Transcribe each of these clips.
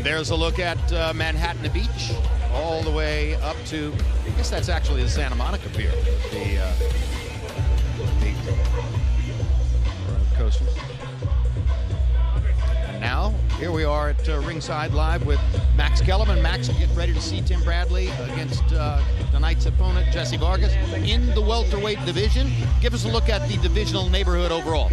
And there's a look at Manhattan Beach, all the way up to, I guess that's actually the Santa Monica Pier, the coaster. And now, here we are at ringside live with Max Kellerman. Max will get ready to see Tim Bradley against tonight's opponent, Jessie Vargas, in the welterweight division. Give us a look at the divisional neighborhood overall.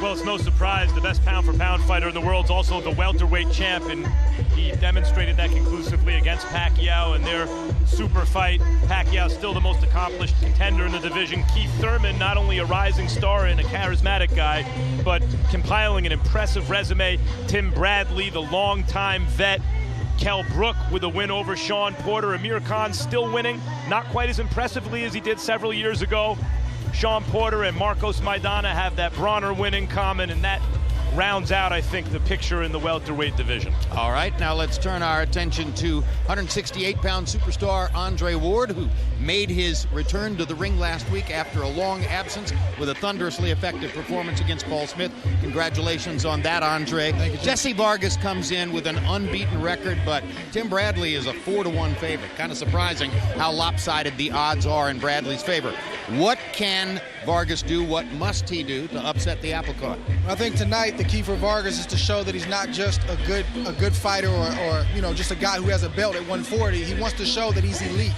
Well, it's no surprise the best pound-for-pound fighter in the world is also the welterweight champ, and he demonstrated that conclusively against Pacquiao in their super fight. Pacquiao still the most accomplished contender in the division. Keith Thurman, not only a rising star and a charismatic guy, but compiling an impressive resume. Tim Bradley, the longtime vet. Kell Brook with a win over Sean Porter. Amir Khan still winning, not quite as impressively as he did several years ago. Sean Porter and Marcos Maidana have that Bronner win in common, and that rounds out, I think, the picture in the welterweight division. All right, now let's turn our attention to 168-pound superstar Andre Ward, who made his return to the ring last week after a long absence with a thunderously effective performance against Paul Smith. Congratulations on that, Andre. Thank you, Jessie Vargas comes in with an unbeaten record, but Tim Bradley is a 4-1 favorite. Kind of surprising how lopsided the odds are in Bradley's favor. What can Vargas do? What must he do to upset the apple cart? I think tonight the key for Vargas is to show that he's not just a good fighter or just a guy who has a belt at 140. He wants to show that he's elite.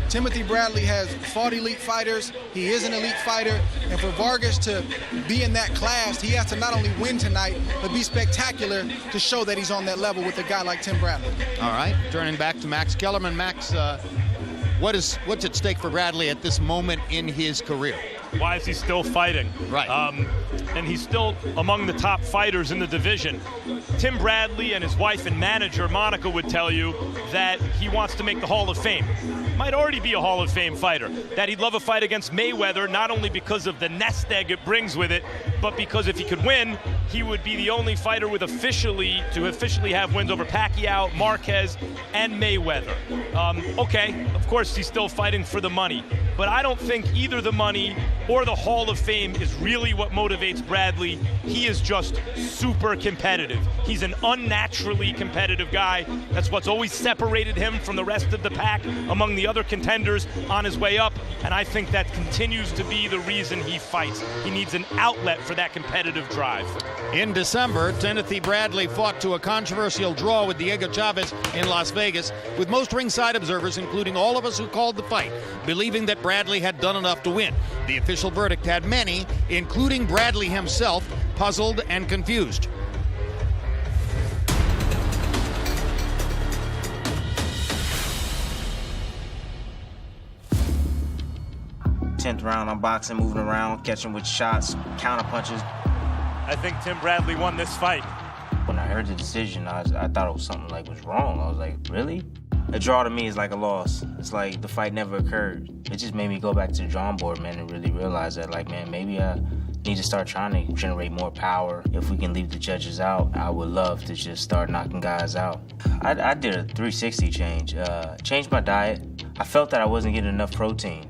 Timothy Bradley has fought elite fighters. He is an elite fighter. And for Vargas to be in that class, he has to not only win tonight, but be spectacular to show that he's on that level with a guy like Tim Bradley. All right, turning back to Max Kellerman. Max, what's at stake for Bradley at this moment in his career? Why is he still fighting? Right. And he's still among the top fighters in the division. Tim Bradley and his wife and manager, Monica, would tell you that he wants to make the Hall of Fame. Might already be a Hall of Fame fighter. That he'd love a fight against Mayweather, not only because of the nest egg it brings with it, but because if he could win, he would be the only fighter with officially have wins over Pacquiao, Marquez, and Mayweather. Okay, of course he's still fighting for the money, but I don't think either the money or the Hall of Fame is really what motivates Bradley. He is just super competitive. He's an unnaturally competitive guy. That's what's always separated him from the rest of the pack among the other contenders on his way up, and I think that continues to be the reason he fights. He needs an outlet for that competitive drive. In December, Timothy Bradley fought to a controversial draw with Diego Chavez in Las Vegas, with most ringside observers, including all of us who called the fight, believing that Bradley had done enough to win. The official verdict had many, including Bradley himself, puzzled and confused. Tenth round, I'm boxing, moving around, catching with shots, counter punches. I think Tim Bradley won this fight. When I heard the decision, I thought it was something like was wrong. I was like, really? A draw to me is like a loss. It's like the fight never occurred. It just made me go back to the drawing board, man, and really realize that, like, man, maybe I need to start trying to generate more power. If we can leave the judges out, I would love to just start knocking guys out. I did a 360 change. Changed my diet. I felt that I wasn't getting enough protein.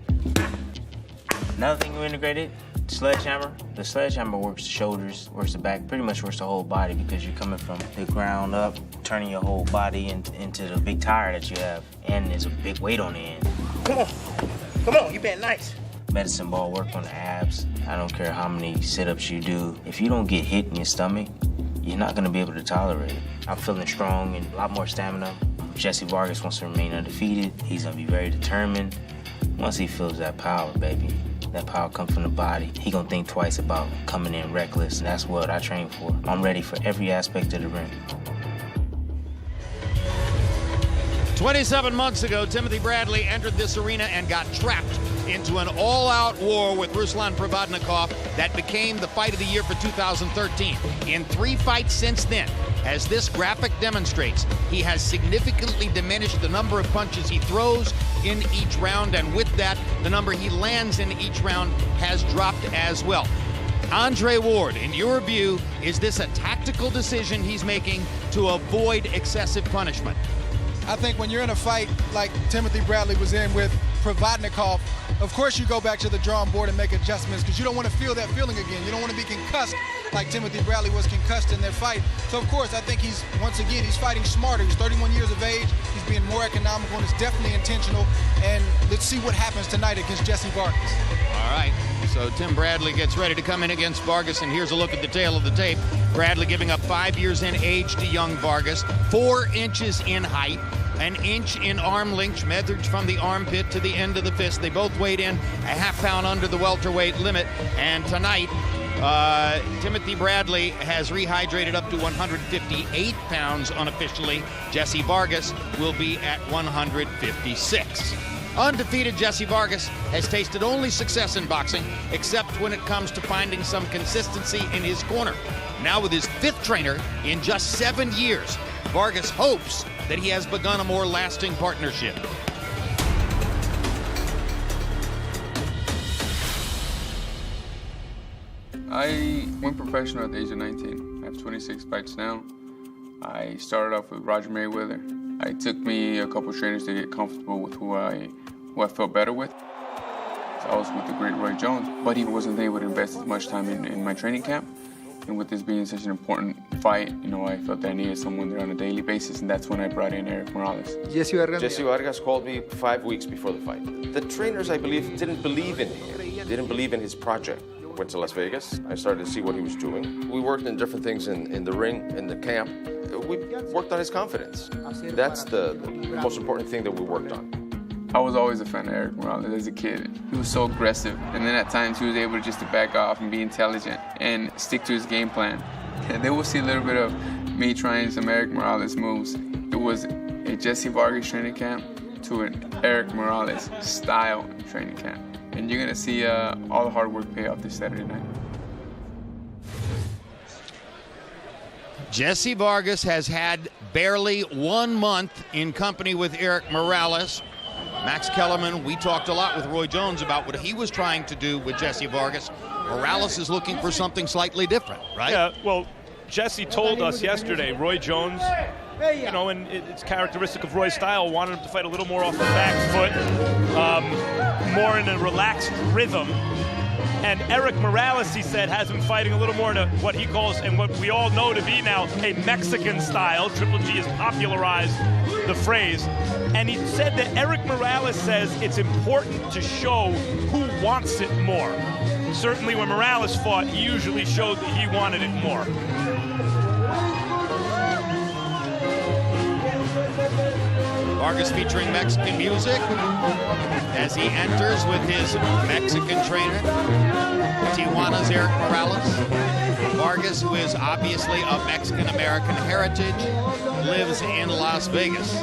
Another thing we integrated, sledgehammer. The sledgehammer works the shoulders, works the back, pretty much works the whole body, because you're coming from the ground up, turning your whole body into the big tire that you have, and there's a big weight on the end. Come on, you've been nice. Medicine ball work on the abs. I don't care how many sit-ups you do. If you don't get hit in your stomach, you're not gonna be able to tolerate it. I'm feeling strong and a lot more stamina. Jessie Vargas wants to remain undefeated. He's gonna be very determined. Once he feels that power, baby, that power comes from the body, he gonna think twice about coming in reckless, and that's what I train for. I'm ready for every aspect of the ring. 27 months ago, Timothy Bradley entered this arena and got trapped into an all-out war with Ruslan Provodnikov that became the fight of the year for 2013. In 3 fights since then, as this graphic demonstrates, he has significantly diminished the number of punches he throws in each round, and with that, the number he lands in each round has dropped as well. Andre Ward, in your view, is this a tactical decision he's making to avoid excessive punishment? I think when you're in a fight like Timothy Bradley was in with Provodnikov, of course you go back to the drawing board and make adjustments, because you don't want to feel that feeling again. You don't want to be concussed like Timothy Bradley was concussed in their fight. So, of course, I think he's fighting smarter. He's 31 years of age. He's being more economical, and it's definitely intentional. And let's see what happens tonight against Jessie Vargas. All right, so Tim Bradley gets ready to come in against Vargas, and here's a look at the tail of the tape. Bradley giving up 5 years in age to young Vargas, 4 inches in height, 1 inch in arm length, measured from the armpit to the end of the fist. They both weighed in a half-pound under the welterweight limit, and tonight, Timothy Bradley has rehydrated up to 158 pounds unofficially. Jessie Vargas will be at 156. Undefeated Jessie Vargas has tasted only success in boxing, except when it comes to finding some consistency in his corner. Now with his 5th trainer in just 7 years, Vargas hopes that he has begun a more lasting partnership. I went professional at the age of 19. I have 26 fights now. I started off with Roger Mayweather. It took me a couple trainers to get comfortable with who I felt better with. I was with the great Roy Jones, but he wasn't able to invest as much time in my training camp. And with this being such an important fight, I felt that I needed someone there on a daily basis, and that's when I brought in Eric Morales. Jessie Vargas called me 5 weeks before the fight. The trainers, I believe, didn't believe in him, didn't believe in his project. Went to Las Vegas. I started to see what he was doing. We worked in different things in the ring, in the camp. We worked on his confidence. That's the most important thing that we worked on. I was always a fan of Eric Morales as a kid. He was so aggressive, and then at times he was able just to back off and be intelligent and stick to his game plan. And they will see a little bit of me trying some Eric Morales moves. It was a Jessie Vargas training camp to an Eric Morales style training camp. And you're gonna see all the hard work pay off this Saturday night. Jessie Vargas has had barely 1 month in company with Eric Morales. Max Kellerman, we talked a lot with Roy Jones about what he was trying to do with Jessie Vargas. Morales is looking for something slightly different, right? Yeah, well, Jessie told us yesterday, Roy Jones, and it's characteristic of Roy's style, wanted him to fight a little more off the back foot, more in a relaxed rhythm. And Eric Morales, he said, has him fighting a little more in what he calls, and what we all know to be now, a Mexican style. Triple G has popularized the phrase. And he said that Eric Morales says it's important to show who wants it more. Certainly when Morales fought, he usually showed that he wanted it more. Vargas featuring Mexican music as he enters with his Mexican trainer, Tijuana's Eric Morales. Vargas, who is obviously of Mexican-American heritage, lives in Las Vegas.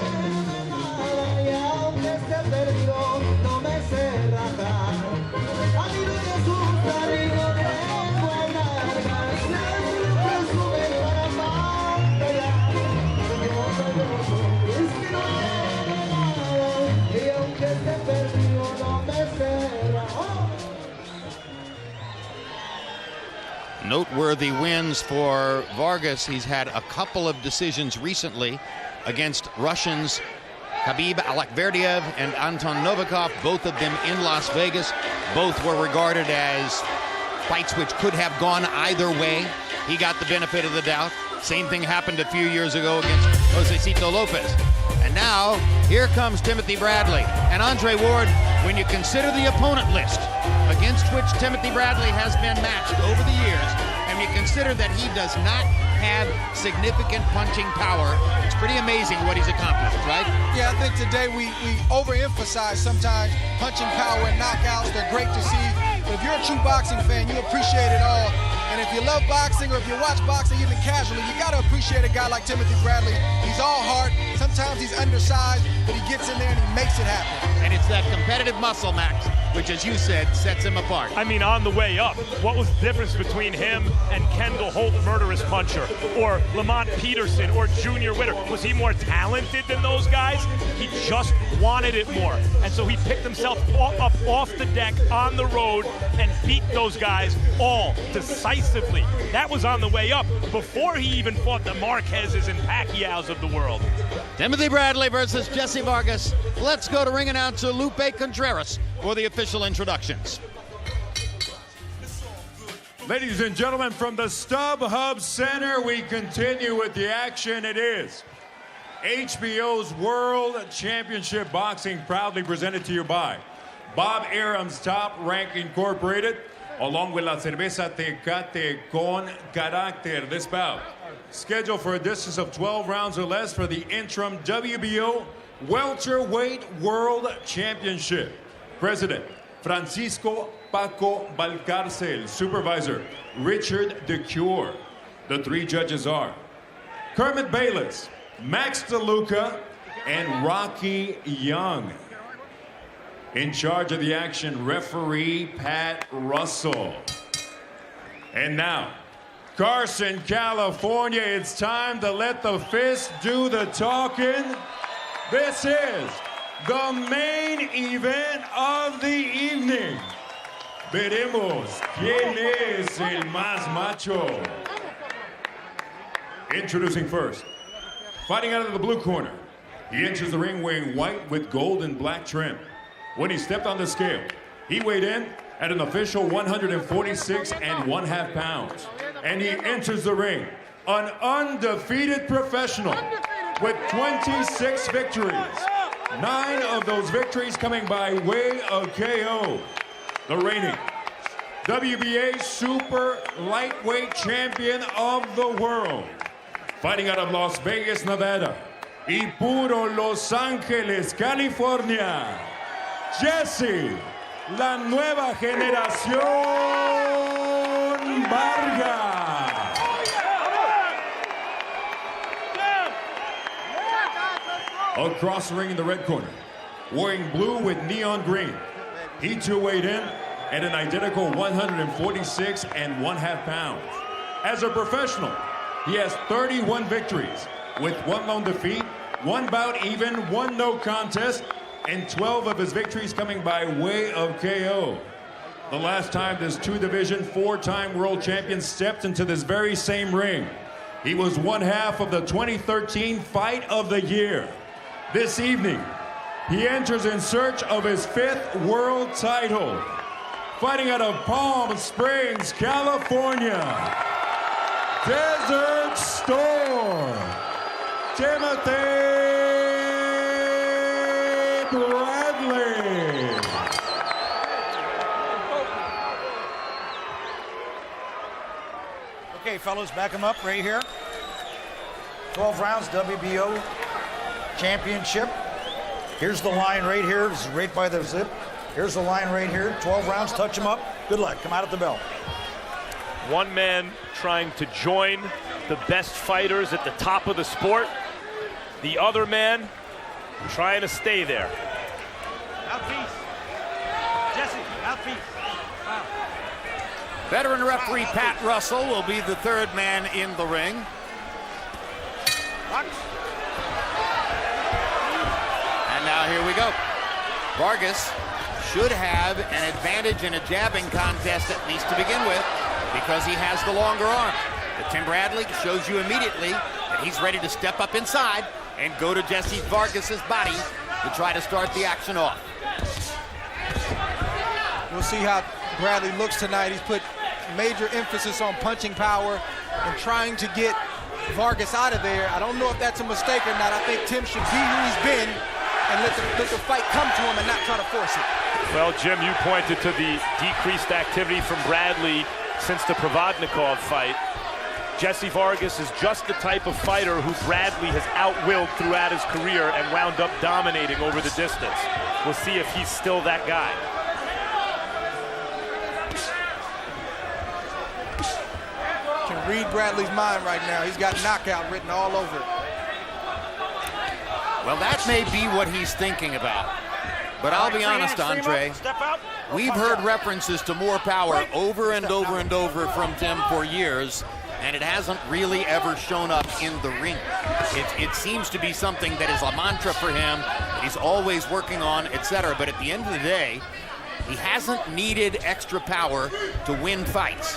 Noteworthy wins for Vargas. He's had a couple of decisions recently against Russians Khabib Alakverdiev and Anton Novikov, both of them in Las Vegas. Both were regarded as fights which could have gone either way. He got the benefit of the doubt. Same thing happened a few years ago against Josecito Lopez. And now, here comes Timothy Bradley. And Andre Ward, when you consider the opponent list against which Timothy Bradley has been matched over the years, and you consider that he does not have significant punching power, it's pretty amazing what he's accomplished, right? Yeah, I think today we overemphasize sometimes punching power and knockouts. They're great to see. But if you're a true boxing fan, you appreciate it all. And if you love boxing, or if you watch boxing even casually, you got to appreciate a guy like Timothy Bradley. He's all heart. Sometimes he's undersized, but he gets in there and he makes it happen. And it's that competitive muscle, Max, which, as you said, sets him apart. I mean, on the way up, what was the difference between him and Kendall Holt, murderous puncher, or Lamont Peterson, or Junior Witter? Was he more talented than those guys? He just wanted it more. And so he picked himself up off the deck on the road and beat those guys all decisively. That was on the way up before he even fought the Marquezes and Pacquiaos of the world. Timothy Bradley versus Jessie Vargas. Let's go to ring announcer Lupe Contreras for the official introductions. Ladies and gentlemen, from the StubHub Center, we continue with the action. It is HBO's World Championship Boxing, proudly presented to you by Bob Arum's Top Rank Incorporated, along with La Cerveza Tecate con Carácter. This bout, scheduled for a distance of 12 rounds or less for the interim WBO Welterweight World Championship. President Francisco Paco Valcárcel, Supervisor Richard DeCure. The three judges are Kermit Bayless, Max DeLuca, and Rocky Young. In charge of the action, referee Pat Russell. And now, Carson, California, it's time to let the fist do the talking. This is the main event of the evening. Veremos quién es el más macho. Introducing first, fighting out of the blue corner, he enters the ring wearing white with gold and black trim. When he stepped on the scale, he weighed in at an official 146.5 pounds. And he enters the ring an undefeated professional with 26 victories. 9 of those victories coming by way of KO. The reigning WBA Super Lightweight Champion of the world. Fighting out of Las Vegas, Nevada, y puro Los Angeles, California, Jessie, la nueva generación Vargas. Across the ring in the red corner, wearing blue with neon green, he too weighed in at an identical 146.5 pounds. As a professional, he has 31 victories with 1 lone defeat, 1 bout even, 1 no contest, and 12 of his victories coming by way of KO. The last time this 2-division, 4-time world champion stepped into this very same ring, he was one half of the 2013 Fight of the Year. This evening, he enters in search of his 5th world title. Fighting out of Palm Springs, California, Desert Storm, Timothy Bradley. Okay, fellas, back him up right here. 12 rounds, WBO Championship. Here's the line right here. This is right by the zip. Here's the line right here. 12 rounds, touch him up. Good luck. Come out at the bell. One man trying to join the best fighters at the top of the sport. The other man trying to stay there. Outpiece. Jessie, outpiece. Wow. Veteran referee Pat Russell will be the 3rd man in the ring. And now here we go. Vargas should have an advantage in a jabbing contest, at least to begin with, because he has the longer arm. But Tim Bradley shows you immediately that he's ready to step up inside and go to Jessie Vargas's body to try to start the action off. We'll see how Bradley looks tonight. He's put major emphasis on punching power and trying to get Vargas out of there. I don't know if that's a mistake or not. I think Tim should be who he's been and let the fight come to him and not try to force it. Well, Jim, you pointed to the decreased activity from Bradley since the Provodnikov fight. Jessie Vargas is just the type of fighter who Bradley has outwilled throughout his career and wound up dominating over the distance. We'll see if he's still that guy. Can read Bradley's mind right now. He's got knockout written all over it. Well, that may be what he's thinking about. But I'll be honest, Andre, we've heard references to more power over and over and over from Tim for years, and it hasn't really ever shown up in the ring. It seems to be something that is a mantra for him, that he's always working on, etc. But at the end of the day, he hasn't needed extra power to win fights.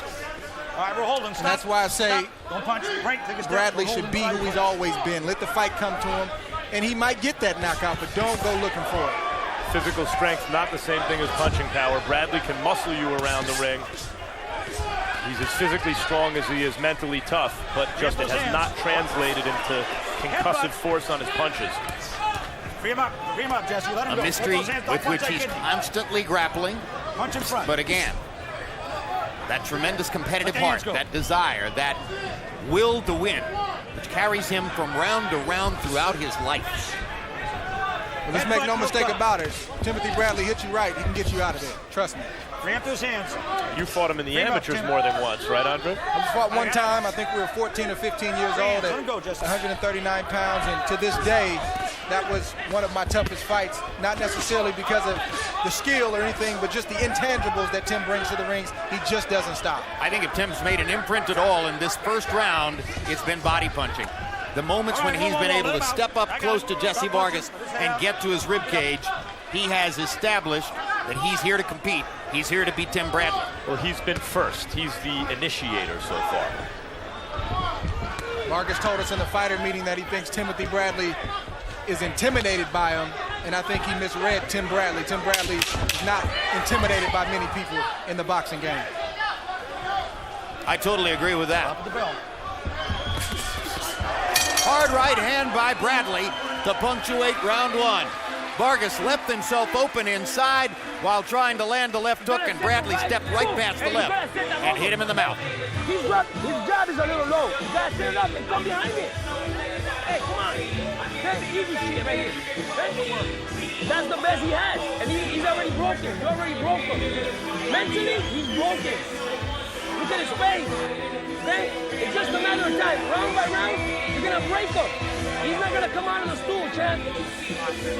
All right, we're holding. And that's why I say don't punch. Right, Bradley should be who he's always been. Let the fight come to him, and he might get that knockout, but don't go looking for it. Physical strength, not the same thing as punching power. Bradley can muscle you around the ring. He's as physically strong as he is mentally tough, but just it has not translated into concussive force on his punches. Free him up, Jesse. Let him go. A mystery with which he's constantly grappling. Punch in front. But again, that tremendous competitive heart, that desire, that will to win, which carries him from round to round throughout his life. Well, let's make no mistake about it. Timothy Bradley hits you right, he can get you out of there. Trust me. Free up his hands. You fought him in the amateurs more than once, right, Andre? I fought one time. I think we were 14 or 15 years old at 139 pounds, and to this day, that was one of my toughest fights. Not necessarily because of the skill or anything, but just the intangibles that Tim brings to the rings. He just doesn't stop. I think if Tim's made an imprint at all in this first round, it's been body punching. The moments when he's been able to step up close to Jessie Vargas and get to his rib cage, he has established that he's here to compete. He's here to beat Tim Bradley. Well, he's been first. He's the initiator so far. Vargas told us in the fighter meeting that he thinks Timothy Bradley is intimidated by him, and I think he misread Tim Bradley. Tim Bradley is not intimidated by many people in the boxing game. I totally agree with that. Hard right hand by Bradley to punctuate round one. Vargas left himself open inside while trying to land the left hook, and Bradley stepped right past the left and hit him in the mouth. His jab is a little low. You gotta set it up and come behind it. Hey, come on. That's easy shit right here. That's the best he has. And he's already broken. You already broke him. Mentally, he's broken. Look at his face. Okay? It's just a matter of time. Round by round, you're gonna break him. He's not gonna come out of the stool, champ.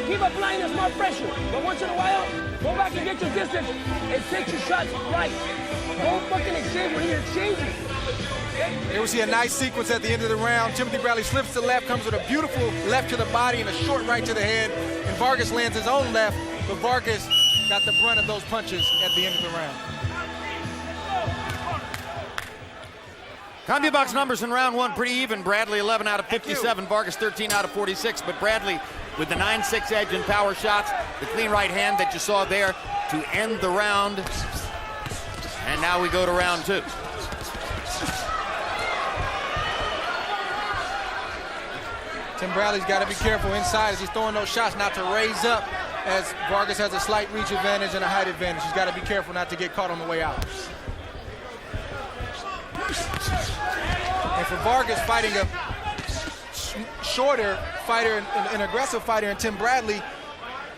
Keep applying the smart pressure. But once in a while, go back and get your distance and take your shots right. Don't fucking exchange when you're exchanging. Here we see a nice sequence at the end of the round. Timothy Bradley slips to the left, comes with a beautiful left to the body and a short right to the head. And Vargas lands his own left, but Vargas got the brunt of those punches at the end of the round. CompuBox numbers in round one pretty even. Bradley 11 out of 57, Vargas 13 out of 46, but Bradley with the 9-6 edge and power shots, the clean right hand that you saw there to end the round. And now we go to round two. Tim Bradley's got to be careful inside as he's throwing those shots not to raise up, as Vargas has a slight reach advantage and a height advantage. He's got to be careful not to get caught on the way out. And for Vargas fighting a shorter fighter, an aggressive fighter in Tim Bradley,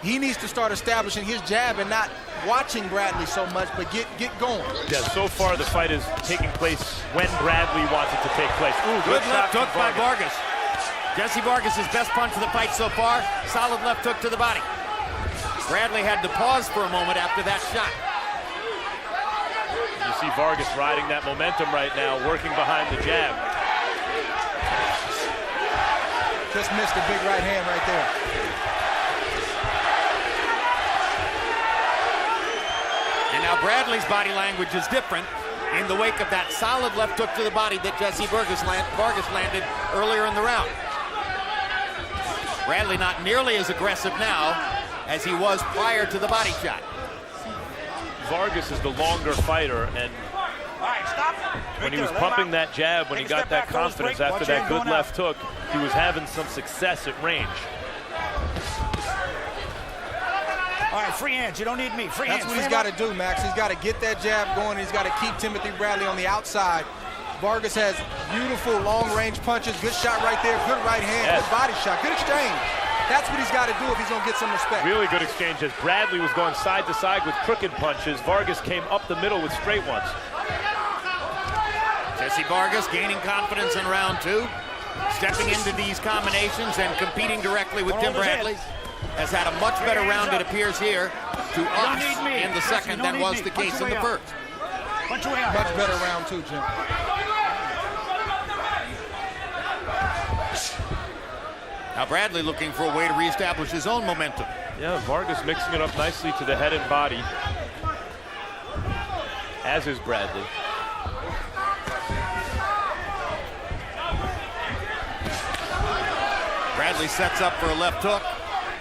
he needs to start establishing his jab and not watching Bradley so much, but get going. Yeah, so far the fight is taking place when Bradley wants it to take place. Ooh, good left hook by Vargas. Jessie Vargas' best punch of the fight so far. Solid left hook to the body. Bradley had to pause for a moment after that shot. You see Vargas riding that momentum right now, working behind the jab. Just missed a big right hand right there. And now Bradley's body language is different in the wake of that solid left hook to the body that Jessie Vargas landed earlier in the round. Bradley not nearly as aggressive now as he was prior to the body shot. Vargas is the longer fighter, and when he was pumping that jab, when he got that confidence after that good left hook, he was having some success at range. All right, free hands. You don't need me. Free hands. That's what he's got to do, Max. He's got to get that jab going. He's got to keep Timothy Bradley on the outside. Vargas has beautiful long-range punches. Good shot right there. Good right hand. Yes. Good body shot. Good exchange. That's what he's got to do if he's going to get some respect. Really good exchange as Bradley was going side to side with crooked punches. Vargas came up the middle with straight ones. Jessie Vargas gaining confidence in round two, stepping into these combinations and competing directally with Tim Bradley. Has had a much better round, it appears here, to us in the second than was the case in the first. Much better round two, Jim. Now Bradley looking for a way to reestablish his own momentum. Yeah, Vargas mixing it up nicely to the head and body, as is Bradley. Bradley sets up for a left hook,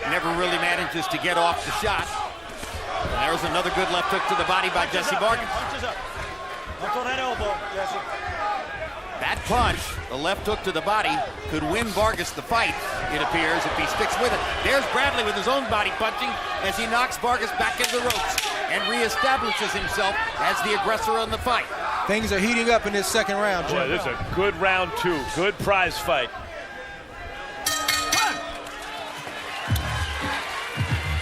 never really manages to get off the shot. And there's another good left hook to the body by Jessie Vargas. Look on that elbow, Jesse. That punch, the left hook to the body, could win Vargas the fight, it appears, if he sticks with it. There's Bradley with his own body punching as he knocks Vargas back into the ropes and reestablishes himself as the aggressor in the fight. Things are heating up in this second round, Jim. Boy, this is a good round 2. Good prize fight.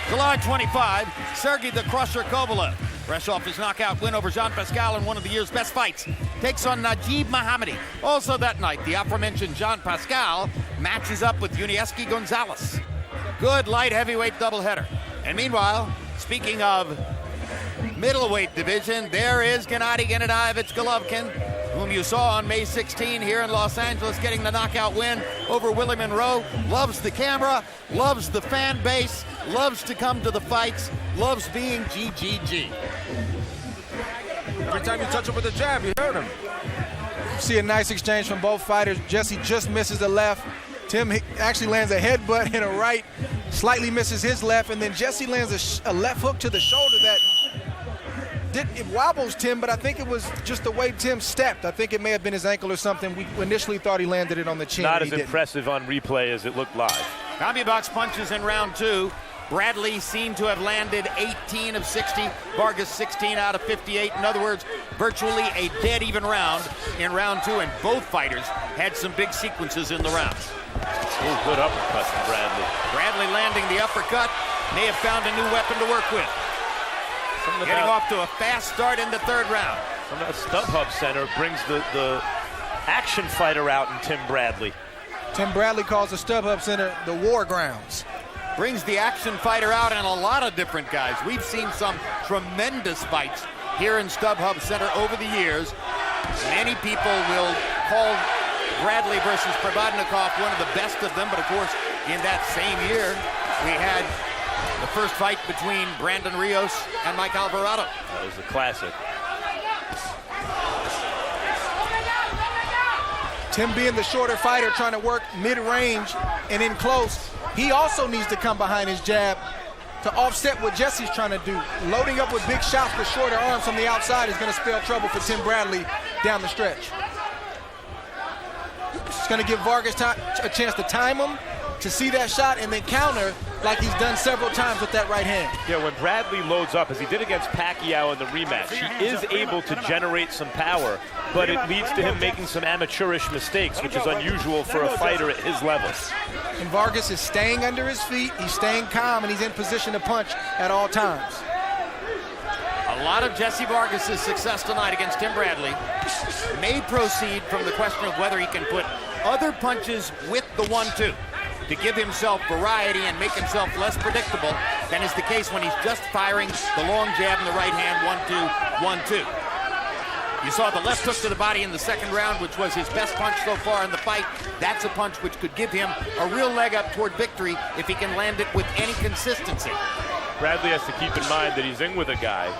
July 25, Sergey the Crusher Kovalev, fresh off his knockout win over Jean Pascal in one of the year's best fights, takes on Najib Mohammadi. Also that night, the aforementioned Jean Pascal matches up with Yunieski Gonzalez. Good light heavyweight doubleheader. And meanwhile, speaking of middleweight division, there is Gennady Gennadievich Golovkin, whom you saw on May 16 here in Los Angeles, getting the knockout win over Willie Monroe. Loves the camera, loves the fan base, loves to come to the fights, loves being GGG. Every time you touch him with a jab, you hurt him. See a nice exchange from both fighters. Jesse just misses the left. Tim actually lands a headbutt and a right, slightly misses his left, and then Jesse lands a left hook to the shoulder that it wobbles Tim, but I think it was just the way Tim stepped. I think it may have been his ankle or something. We initially thought he landed it on the chin. Not as impressive on replay as it looked live. Combi box punches in round 2. Bradley seemed to have landed 18 of 60. Vargas 16 out of 58. In other words, virtually a dead even round in round 2, and both fighters had some big sequences in the rounds. Oh, good uppercut from Bradley. Bradley landing the uppercut, may have found a new weapon to work with. Getting off to a fast start in the third round. From that StubHub Center brings the action fighter out in Tim Bradley. Tim Bradley calls the StubHub Center the war grounds. Brings the action fighter out and a lot of different guys. We've seen some tremendous fights here in StubHub Center over the years. Many people will call Bradley versus Provodnikov one of the best of them, but of course, in that same year, we had the first fight between Brandon Rios and Mike Alvarado. That was a classic. Tim being the shorter fighter trying to work mid-range and in close, he also needs to come behind his jab to offset what Jesse's trying to do. Loading up with big shots with shorter arms from the outside is going to spell trouble for Tim Bradley down the stretch. It's going to give Vargas a chance to time him, to see that shot, and then counter like he's done several times with that right hand. Yeah, when Bradley loads up, as he did against Pacquiao in the rematch, he is able to generate some power, but it leads to him making some amateurish mistakes, which is unusual for a fighter at his level. And Vargas is staying under his feet, he's staying calm, and he's in position to punch at all times. A lot of Jesse Vargas' success tonight against Tim Bradley may proceed from the question of whether he can put other punches with the 1-2 to give himself variety and make himself less predictable than is the case when he's just firing the long jab in the right hand, 1-2, 1-2. You saw the left hook to the body in the second round, which was his best punch so far in the fight. That's a punch which could give him a real leg up toward victory if he can land it with any consistency. Bradley has to keep in mind that he's in with a guy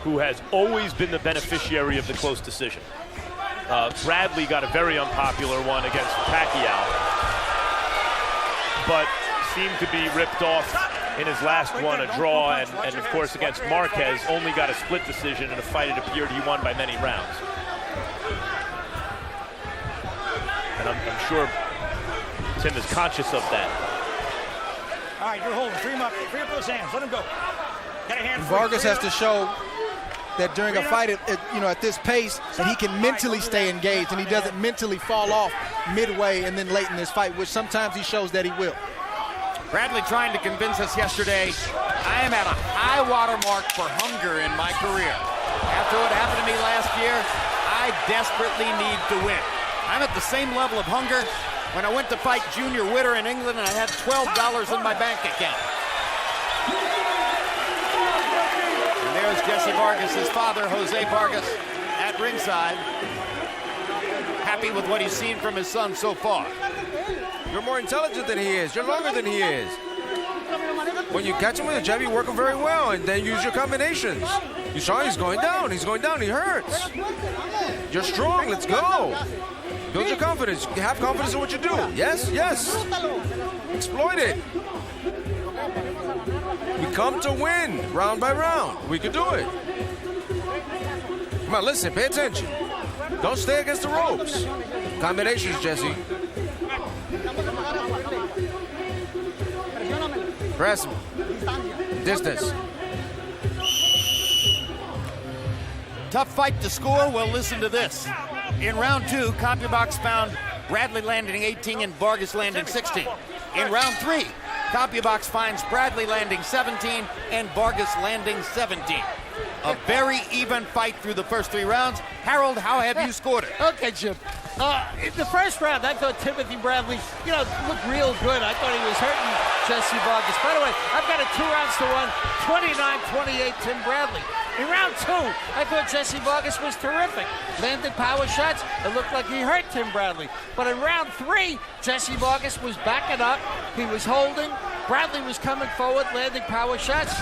who has always been the beneficiary of the close decision. Bradley got a very unpopular one against Pacquiao, but seemed to be ripped off in his last one, a draw, and of course against Marquez, only got a split decision in a fight it appeared he won by many rounds. And I'm sure Tim is conscious of that. All right, you're holding. Free him up those hands. Let him go. Got a hand. Vargas has to show that during a fight at this pace that he can mentally stay engaged and he doesn't mentally fall off midway and then late in this fight, which sometimes he shows that he will. Bradley trying to convince us yesterday, I am at a high water mark for hunger in my career. After what happened to me last year, I desperately need to win. I'm at the same level of hunger when I went to fight Junior Witter in England and I had $12 in my bank account. And there's Jesse Vargas' father, Jose Vargas, at ringside, happy with what he's seen from his son so far. You're more intelligent than he is. You're longer than he is. When you catch him with a jab, you work him very well, and then use your combinations. You saw he's going down. He's going down. He hurts. You're strong. Let's go. Build your confidence. Have confidence in what you do. Yes, yes. Exploit it. We come to win round by round. We could do it. Come on, listen, pay attention. Don't stay against the ropes. Combinations, Jessie. Press him. Distance. Tough fight to score. Well, listen to this. In round 2, CompuBox found Bradley landing 18 and Vargas landing 16. In round 3, CompuBox finds Bradley landing 17 and Vargas landing 17. A very even fight through the first 3 rounds. Harold, how have you scored it? Okay, Jim. In the first round, I thought Timothy Bradley, looked real good. I thought he was hurting Jessie Vargas. By the way, I've got it 2 rounds to 1, 29-28 Tim Bradley. In round 2, I thought Jessie Vargas was terrific. Landed power shots. It looked like he hurt Tim Bradley. But in round 3, Jessie Vargas was backing up. He was holding. Bradley was coming forward, landing power shots,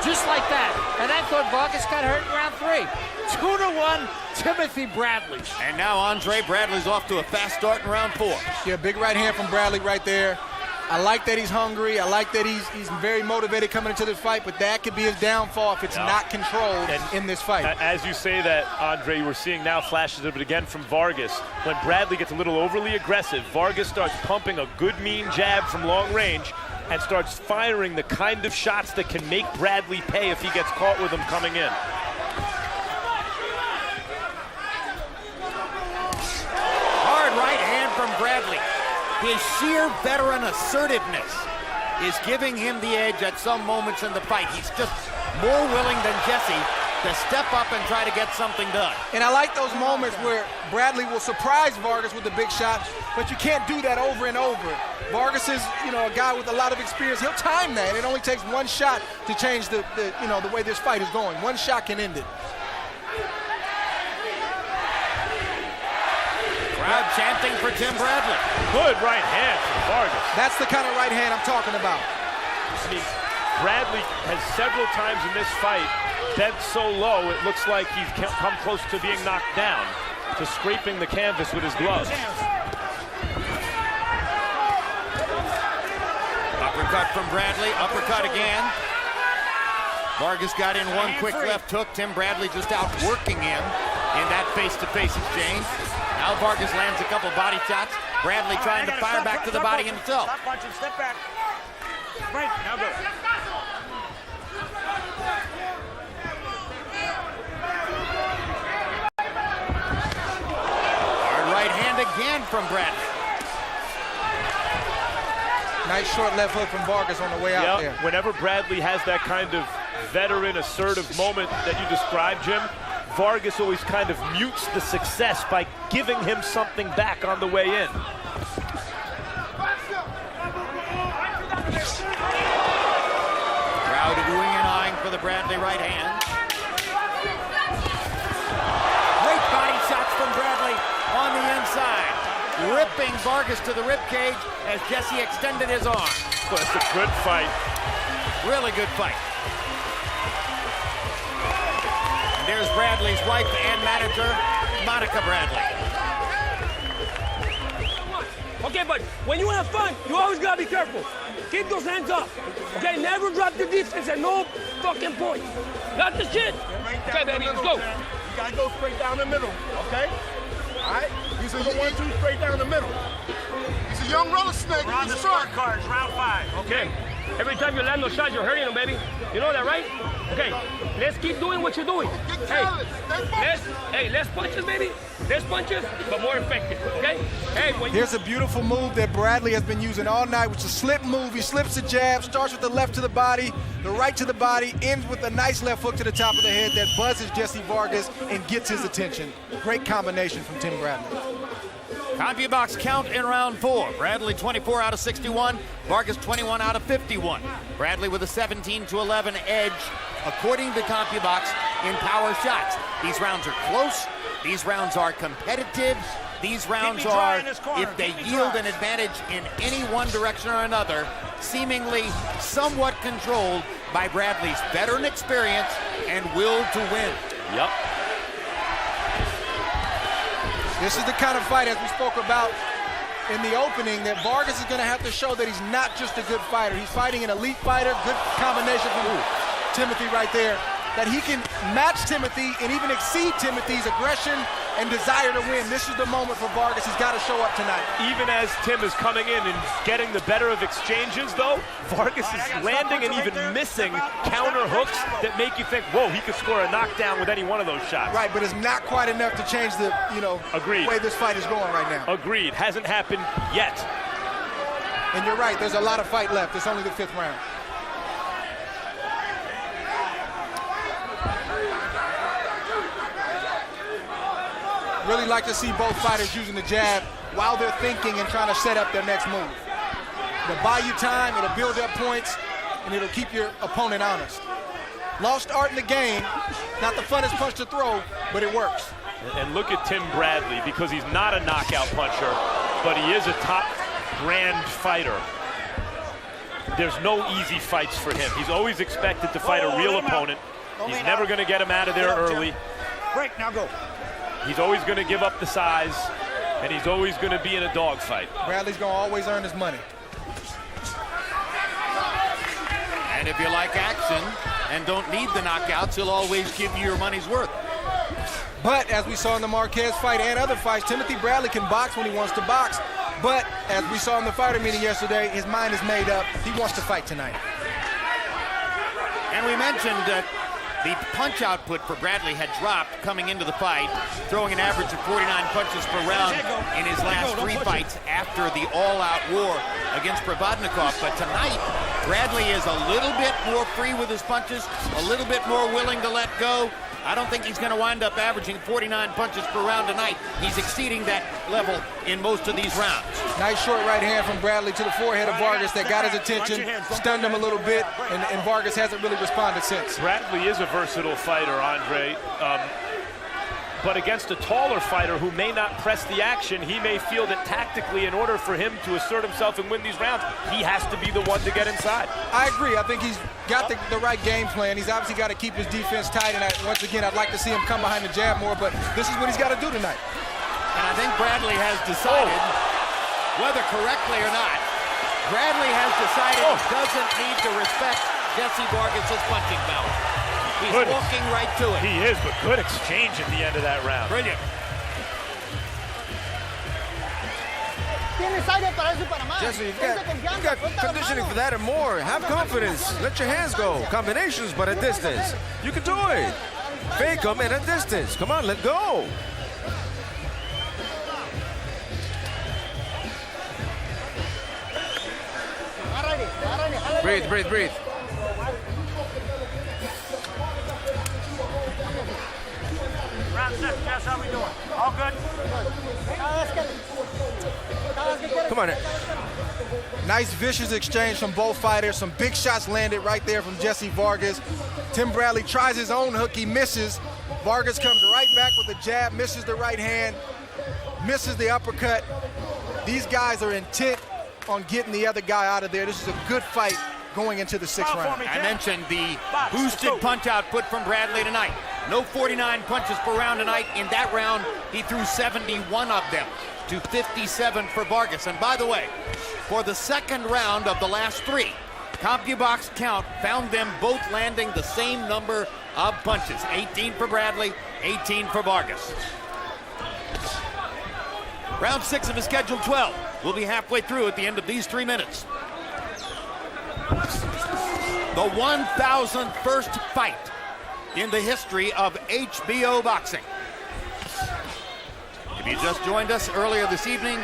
just like that. And I thought Vargas got hurt in round 3. 2-1, Timothy Bradley. And now Andre Bradley's off to a fast start in round 4. Yeah, big right hand from Bradley right there. I like that he's hungry. I like that he's very motivated coming into this fight, but that could be his downfall if it's not controlled in this fight. As you say that, Andre, we're seeing now flashes of it again from Vargas. When Bradley gets a little overly aggressive, Vargas starts pumping a good, mean jab from long range and starts firing the kind of shots that can make Bradley pay if he gets caught with them coming in. Hard right hand from Bradley. His sheer veteran assertiveness is giving him the edge at some moments in the fight. He's just more willing than Jessie to step up and try to get something done. And I like those moments where Bradley will surprise Vargas with a big shot, but you can't do that over and over. Vargas is, a guy with a lot of experience. He'll time that. It only takes one shot to change the way this fight is going. One shot can end it. Crowd chanting for Tim Bradley. Good right hand from Vargas. That's the kind of right hand I'm talking about. I mean, Bradley has several times in this fight bent so low it looks like he's come close to being knocked down, to scraping the canvas with his gloves. Uppercut from Bradley, uppercut again. Vargas got in one quick left hook. Tim Bradley just outworking him in that face-to-face exchange. Now Vargas lands a couple body shots. Bradley trying to fire back to the body himself. Stop punching, step back. Right, now go. Hard right hand again from Bradley. Nice short left hook from Vargas on the way out there. Whenever Bradley has that kind of veteran assertive moment that you described, Jim, Vargas always kind of mutes the success by giving him something back on the way in. Crowd oohing and eyeing for the Bradley right hand. Great body shots from Bradley on the inside, ripping Vargas to the ribcage as Jessie extended his arm. Well, it's a good fight. Really good fight. There's Bradley's wife and manager, Monica Bradley. Okay, but when you have fun, you always gotta be careful. Keep those hands up. Okay, never drop the defense at no fucking point. Got the shit? Okay, baby, let's go. You gotta go straight down the middle, okay? All right? He's a 1-2 straight down the middle. He's a young roller snake. We're on the scorecards, round 5. Okay. Every time you land those shots, you're hurting them, baby. You know that, right? Okay, let's keep doing what you're doing. Less punches, baby. Less punches, but more effective, okay? Hey, here's a beautiful move that Bradley has been using all night, which is a slip move. He slips the jab, starts with the left to the body, the right to the body, ends with a nice left hook to the top of the head that buzzes Jessie Vargas and gets his attention. Great combination from Tim Bradley. CompuBox count in round 4. Bradley 24 out of 61, Vargas 21 out of 51. Bradley with a 17-11 edge, according to CompuBox, in power shots. These rounds are close. These rounds are competitive. These rounds are, if they yield an advantage in any one direction or another, seemingly somewhat controlled by Bradley's veteran experience and will to win. Yep. This is the kind of fight, as we spoke about in the opening, that Vargas is going to have to show that he's not just a good fighter. He's fighting an elite fighter. Good combination from Timothy right there. that he can match Timothy and even exceed Timothy's aggression and desire to win. This is the moment for Vargas. He's got to show up tonight. Even as Tim is coming in and getting the better of exchanges, though, Vargas is landing and even missing counter hooks that make you think, whoa, he could score a knockdown with any one of those shots. Right, but it's not quite enough to change the, Agreed. way this fight is going right now. Agreed. Hasn't happened yet. And you're right, there's a lot of fight left. It's only the 5th round. Really like to see both fighters using the jab while they're thinking and trying to set up their next move. It'll buy you time, it'll build up points, and it'll keep your opponent honest. Lost art in the game, not the funnest punch to throw, but it works. And look at Tim Bradley, because he's not a knockout puncher, but he is a top grand fighter. There's no easy fights for him. He's always expected to fight a real opponent. He's never going to get him out of there early. Break, now go. He's always going to give up the size, and he's always going to be in a dogfight. Bradley's going to always earn his money. And if you like action and don't need the knockouts, he'll always give you your money's worth. But as we saw in the Marquez fight and other fights, Timothy Bradley can box when he wants to box. But as we saw in the fighter meeting yesterday, his mind is made up. He wants to fight tonight. And we mentioned that the punch output for Bradley had dropped coming into the fight, throwing an average of 49 punches per round in his last 3 fights after the all-out war against Provodnikov. But tonight, Bradley is a little bit more free with his punches, a little bit more willing to let go. I don't think he's going to wind up averaging 49 punches per round tonight. He's exceeding that level in most of these rounds. Nice short right hand from Bradley to the forehead of Vargas that got his attention, stunned him a little bit, and Vargas hasn't really responded since. Bradley is a versatile fighter, Andre. But against a taller fighter who may not press the action, he may feel that tactically, in order for him to assert himself and win these rounds, he has to be the one to get inside. I agree. I think he's got the right game plan. He's obviously got to keep his defense tight, and once again, I'd like to see him come behind the jab more, but this is what he's got to do tonight. And I think Bradley has decided, whether correctly or not, Bradley has decided he doesn't need to respect Jessie Vargas' punching power. He's walking right to it. He is, but good exchange at the end of that round. Brilliant. Jesse, you've got conditioning for that and more. Have confidence. Let your hands go. Combinations, but at distance. You can do it. Fake them at a distance. Come on, let go. Breathe, breathe, breathe. Jess, how we doing? All good? Come on. Nice vicious exchange from both fighters. Some big shots landed right there from Jessie Vargas. Tim Bradley tries his own hook. He misses. Vargas comes right back with a jab, misses the right hand, misses the uppercut. These guys are intent on getting the other guy out of there. This is a good fight going into the 6th round. I mentioned the boosted punch output from Bradley tonight. No 49 punches per round tonight. In that round, he threw 71 of them to 57 for Vargas. And by the way, for the 2nd round of the last 3, CompuBox Count found them both landing the same number of punches. 18 for Bradley, 18 for Vargas. Round 6 of his scheduled 12. We'll be halfway through at the end of these 3 minutes. The 1,001st fight in the history of HBO boxing. If you just joined us earlier this evening,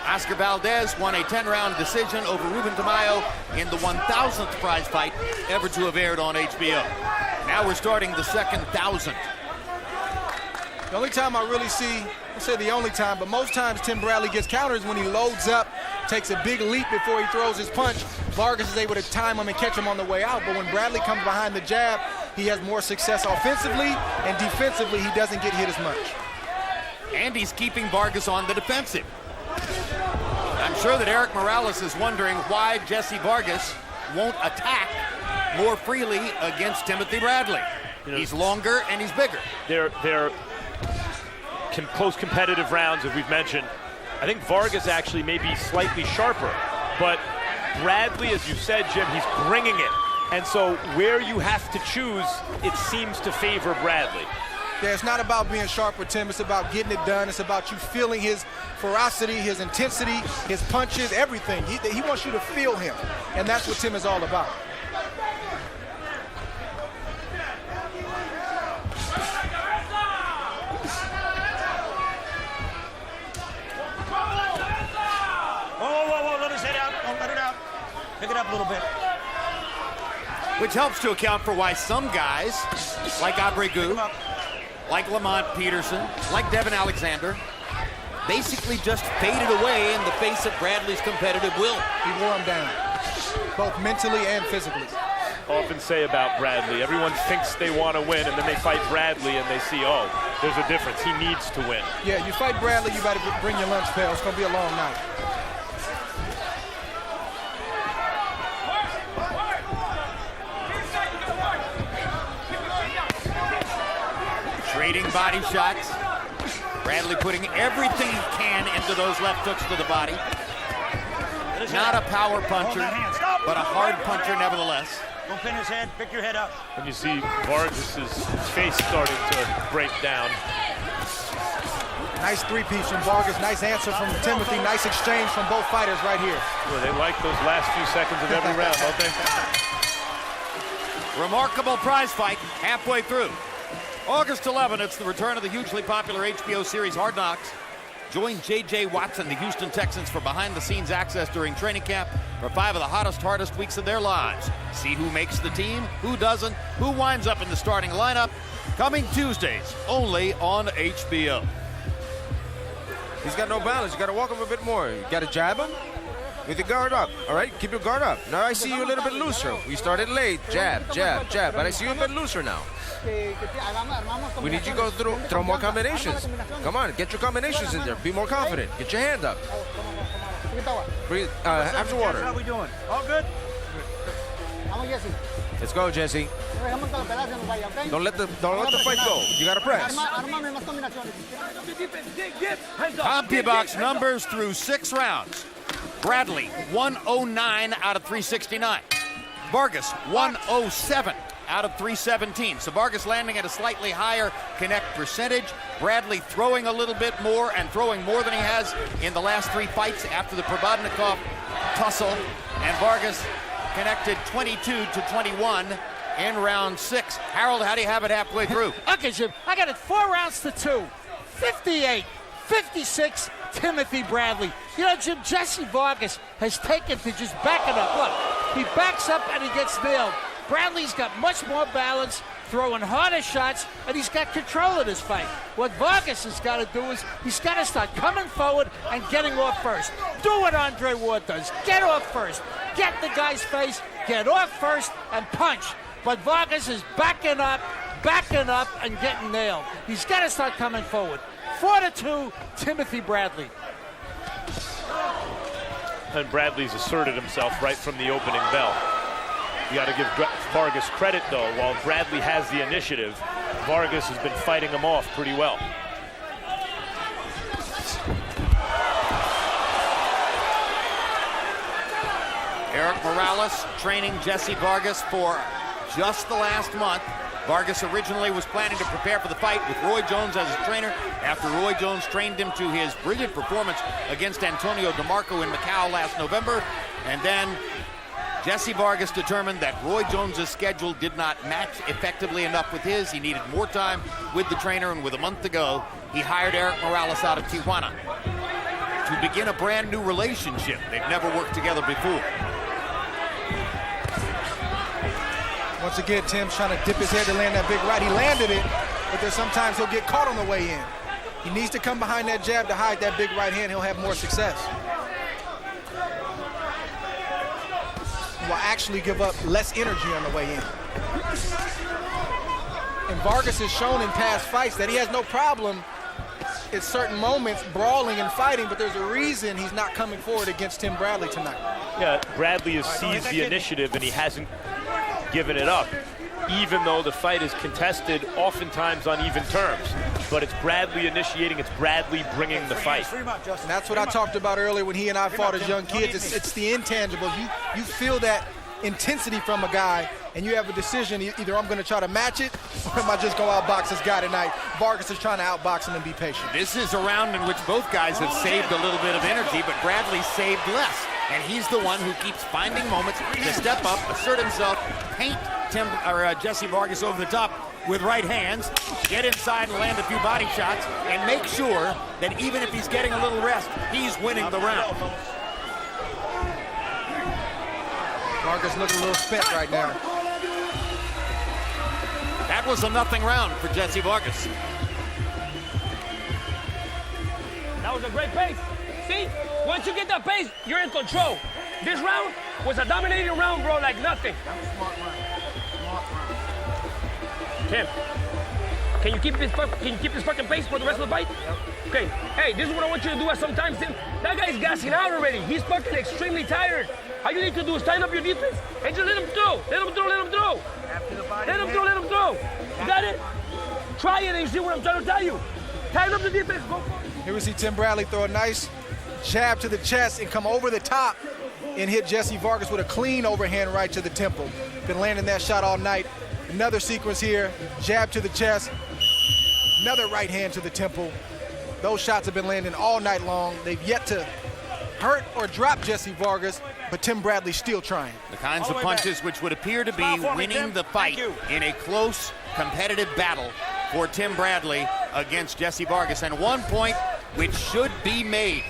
Oscar Valdez won a 10-round decision over Ruben Tamayo in the 1,000th prize fight ever to have aired on HBO. Now we're starting the 2,000. The only time I really see, I'll say the only time, but most times Tim Bradley gets counters when he loads up, takes a big leap before he throws his punch. Vargas is able to time him and catch him on the way out. But when Bradley comes behind the jab, he has more success offensively, and defensively he doesn't get hit as much. And he's keeping Vargas on the defensive. I'm sure that Eric Morales is wondering why Jessie Vargas won't attack more freely against Timothy Bradley. He's longer and he's bigger. They're close competitive rounds, as we've mentioned. I think Vargas actually may be slightly sharper, but Bradley, as you said, Jim, he's bringing it. And so where you have to choose, it seems to favor Bradley. Yeah, it's not about being sharp with Tim. It's about getting it done. It's about you feeling his ferocity, his intensity, his punches, everything. He wants you to feel him, and that's what Tim is all about. Whoa, let his head out. Oh, let it out. Pick it up a little bit. Which helps to account for why some guys, like Abregu, like Lamont Peterson, like Devin Alexander, basically just faded away in the face of Bradley's competitive will. He wore him down, both mentally and physically. Often say about Bradley, everyone thinks they want to win, and then they fight Bradley and they see, oh, there's a difference. He needs to win. Yeah, you fight Bradley, you better bring your lunch pail. It's going to be a long night. Trading body shots. Bradley putting everything he can into those left hooks to the body. Not a power puncher, but a hard puncher nevertheless. Don't pin his head. Pick your head up. And you see Vargas' face starting to break down. Nice three-piece from Vargas. Nice answer from Timothy. Nice exchange from both fighters right here. Well, they like those last few seconds of every round, don't they? Remarkable prize fight halfway through. August 11, it's the return of the hugely popular HBO series Hard Knocks. Join J.J. Watts and the Houston Texans for behind-the-scenes access during training camp for 5 of the hottest, hardest weeks of their lives. See who makes the team, who doesn't, who winds up in the starting lineup. Coming Tuesdays, only on HBO. He's got no balance. You got to walk him a bit more. You got to jab him with your guard up. All right, keep your guard up. Now I see you a little bit looser. We started late. Jab, jab, jab. But I see you a bit looser now. We need you to go throw more combinations. Come on, get your combinations in there. Be more confident. Get your hand up. Breathe. Have some water. How are we doing? All good? Let's go, Jessie. Don't let the fight go. You gotta press. CompuBox numbers through 6 rounds. Bradley, 109 out of 369. Vargas, 107 out of 317. So Vargas landing at a slightly higher connect percentage. Bradley throwing a little bit more and throwing more than he has in the last 3 fights after the Probodnikov tussle. And Vargas connected 22-21 in round 6. Harold, how do you have it halfway through? Okay, Jim, I got it 4 rounds to 2. 58-56, Timothy Bradley. You know, Jim, Jessie Vargas has taken to just backing up. Look, he backs up and he gets nailed. Bradley's got much more balance, throwing harder shots, and he's got control of this fight. What Vargas has got to do is he's got to start coming forward and getting off first. Do what Andre Ward does. Get off first. Get the guy's face, get off first, and punch. But Vargas is backing up, and getting nailed. He's got to start coming forward. 4-2, Timothy Bradley. And Bradley's asserted himself right from the opening bell. You got to give Vargas credit, though. While Bradley has the initiative, Vargas has been fighting him off pretty well. Eric Morales training Jessie Vargas for just the last month. Vargas originally was planning to prepare for the fight with Roy Jones as his trainer after Roy Jones trained him to his brilliant performance against Antonio DeMarco in Macau last November. And then Jessie Vargas determined that Roy Jones's schedule did not match effectively enough with his. He needed more time with the trainer, and with a month to go, he hired Eric Morales out of Tijuana to begin a brand new relationship. They've never worked together before. Once again, Tim's trying to dip his head to land that big right. He landed it, but there's sometimes he'll get caught on the way in. He needs to come behind that jab to hide that big right hand. He'll have more success. He will actually give up less energy on the way in. And Vargas has shown in past fights that he has no problem at certain moments brawling and fighting, but there's a reason he's not coming forward against Tim Bradley tonight. Yeah, Bradley has seized the initiative and he hasn't given it up, even though the fight is contested oftentimes on even terms. But it's Bradley initiating, it's Bradley bringing the fight. And that's what I talked about earlier when he and I fought as young kids. It's the intangibles. You feel that intensity from a guy, and you have a decision, either I'm going to try to match it, or am I just go outbox this guy tonight? Vargas is trying to outbox him and be patient. This is a round in which both guys have saved a little bit of energy, but Bradley saved less. And he's the one who keeps finding moments to step up, assert himself, paint Jessie Vargas over the top with right hands, get inside and land a few body shots, and make sure that even if he's getting a little rest, he's winning the round. Vargas looking a little spent right now. That was a nothing round for Jessie Vargas. That was a great pace. See, once you get that pace, you're in control. This round was a dominating round, bro, like nothing. That was a smart round. Smart round. Tim, can you keep this fucking pace for the rest of the fight? Okay, hey, this is what I want you to do at some time, Tim. That guy's gassing out already. He's fucking extremely tired. All you need to do is tighten up your defense and just let him throw. Let him throw, let him throw. Let him throw, let him throw. You got it? Try it and you see what I'm trying to tell you. Tighten up the defense, go for it. Here we see Tim Bradley throw a nice jab to the chest and come over the top and hit Jessie Vargas with a clean overhand right to the temple. Been landing that shot all night. Another sequence here, jab to the chest, another right hand to the temple. Those shots have been landing all night long. They've yet to hurt or drop Jessie Vargas, but Tim Bradley's still trying. The kinds of punches which would appear to be winning the fight in a close, competitive battle for Tim Bradley against Jessie Vargas. And one point which should be made.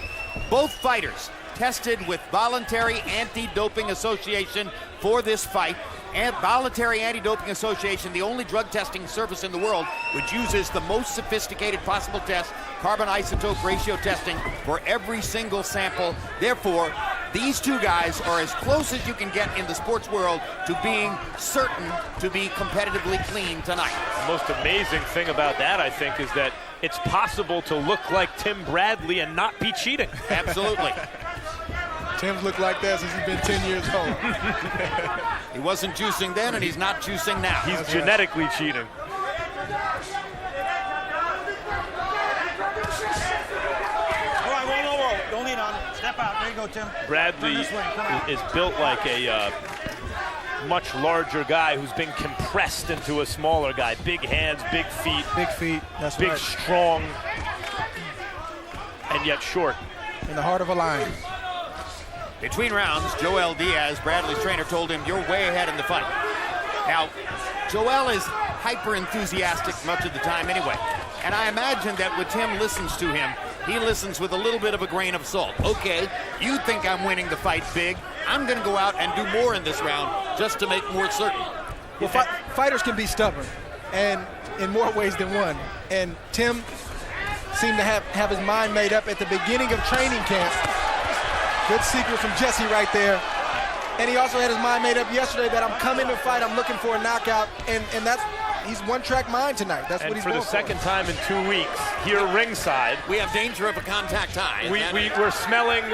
Both fighters tested with Voluntary Anti-Doping Association for this fight. And Voluntary Anti-Doping Association, the only drug testing service in the world which uses the most sophisticated possible test, carbon isotope ratio testing, for every single sample. Therefore, these two guys are as close as you can get in the sports world to being certain to be competitively clean tonight. The most amazing thing about that, I think, is that it's possible to look like Tim Bradley and not be cheating. Absolutely. Tim's looked like that since he's been 10 years old. He wasn't juicing then, and he's not juicing now. He's genetically cheating. All right, whoa. Don't lean on it. Step out. There you go, Tim. Bradley is built like a much larger guy who's been compressed into a smaller guy. Big hands, big feet. Big feet, that's big, right. strong, and yet short. In the heart of a lion. Between rounds, Joel Diaz, Bradley's trainer, told him, "You're way ahead in the fight." Now, Joel is hyper-enthusiastic much of the time anyway. And I imagine that when Tim listens to him, he listens with a little bit of a grain of salt. Okay, you think I'm winning the fight big. I'm going to go out and do more in this round just to make more certain. Well, fighters can be stubborn, and in more ways than one. And Tim seemed to have his mind made up at the beginning of training camp. Good sequence from Jessie right there. And he also had his mind made up yesterday that I'm coming to fight, I'm looking for a knockout, and he's one-track mind tonight. That's what he's going for. And for the second time in 2 weeks, here ringside, we have danger of a contact tie. We're smelling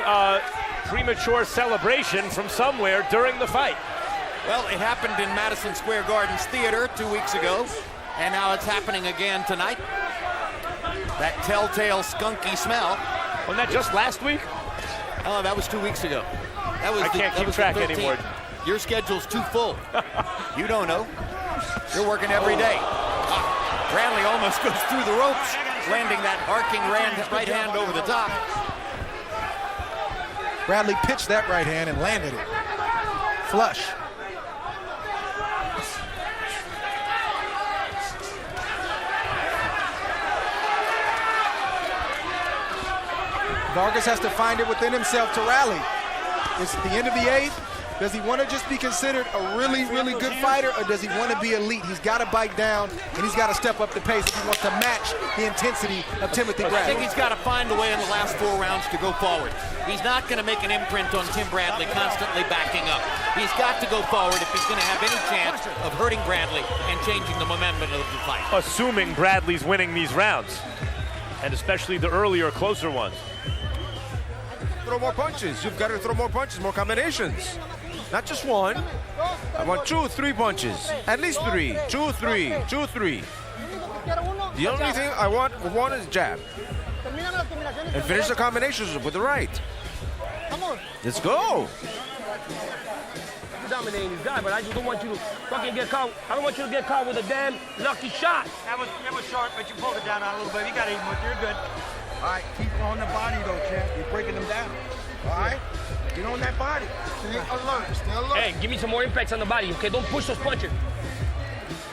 premature celebration from somewhere during the fight. Well, it happened in Madison Square Garden's theater 2 weeks ago, and now it's happening again tonight. That telltale skunky smell. Wasn't that just last week? Oh, that was 2 weeks ago. I can't keep track anymore. Your schedule's too full. You don't know. You're working every day. Bradley almost goes through the ropes, landing that arcing right hand over the top. Bradley pitched that right hand and landed it. Flush. Vargas has to find it within himself to rally. It's the end of the 8th. Does he want to just be considered a really, really good fighter, or does he want to be elite? He's got to bite down, and he's got to step up the pace if he wants to match the intensity of Timothy Bradley. I think he's got to find a way in the last 4 rounds to go forward. He's not going to make an imprint on Tim Bradley constantly backing up. He's got to go forward if he's going to have any chance of hurting Bradley and changing the momentum of the fight. Assuming Bradley's winning these rounds, and especially the earlier, closer ones. Throw more punches. You've got to throw more punches, more combinations. Not just one. I want 2, 3 punches. At least 3. 2, 3. 2, 3. The only thing I want one is jab. And finish the combinations with the right. Let's go. dominating this guy, but I just don't want you to fucking get caught. I don't want you to get caught with a damn lucky shot. That was short, but you pulled it down on a little bit. You got even with. You're good. All right, keep on the body though, champ. You're breaking them down. All right, get on that body. Stay alert. Stay alert. Hey, give me some more impacts on the body, okay? Don't push those punches.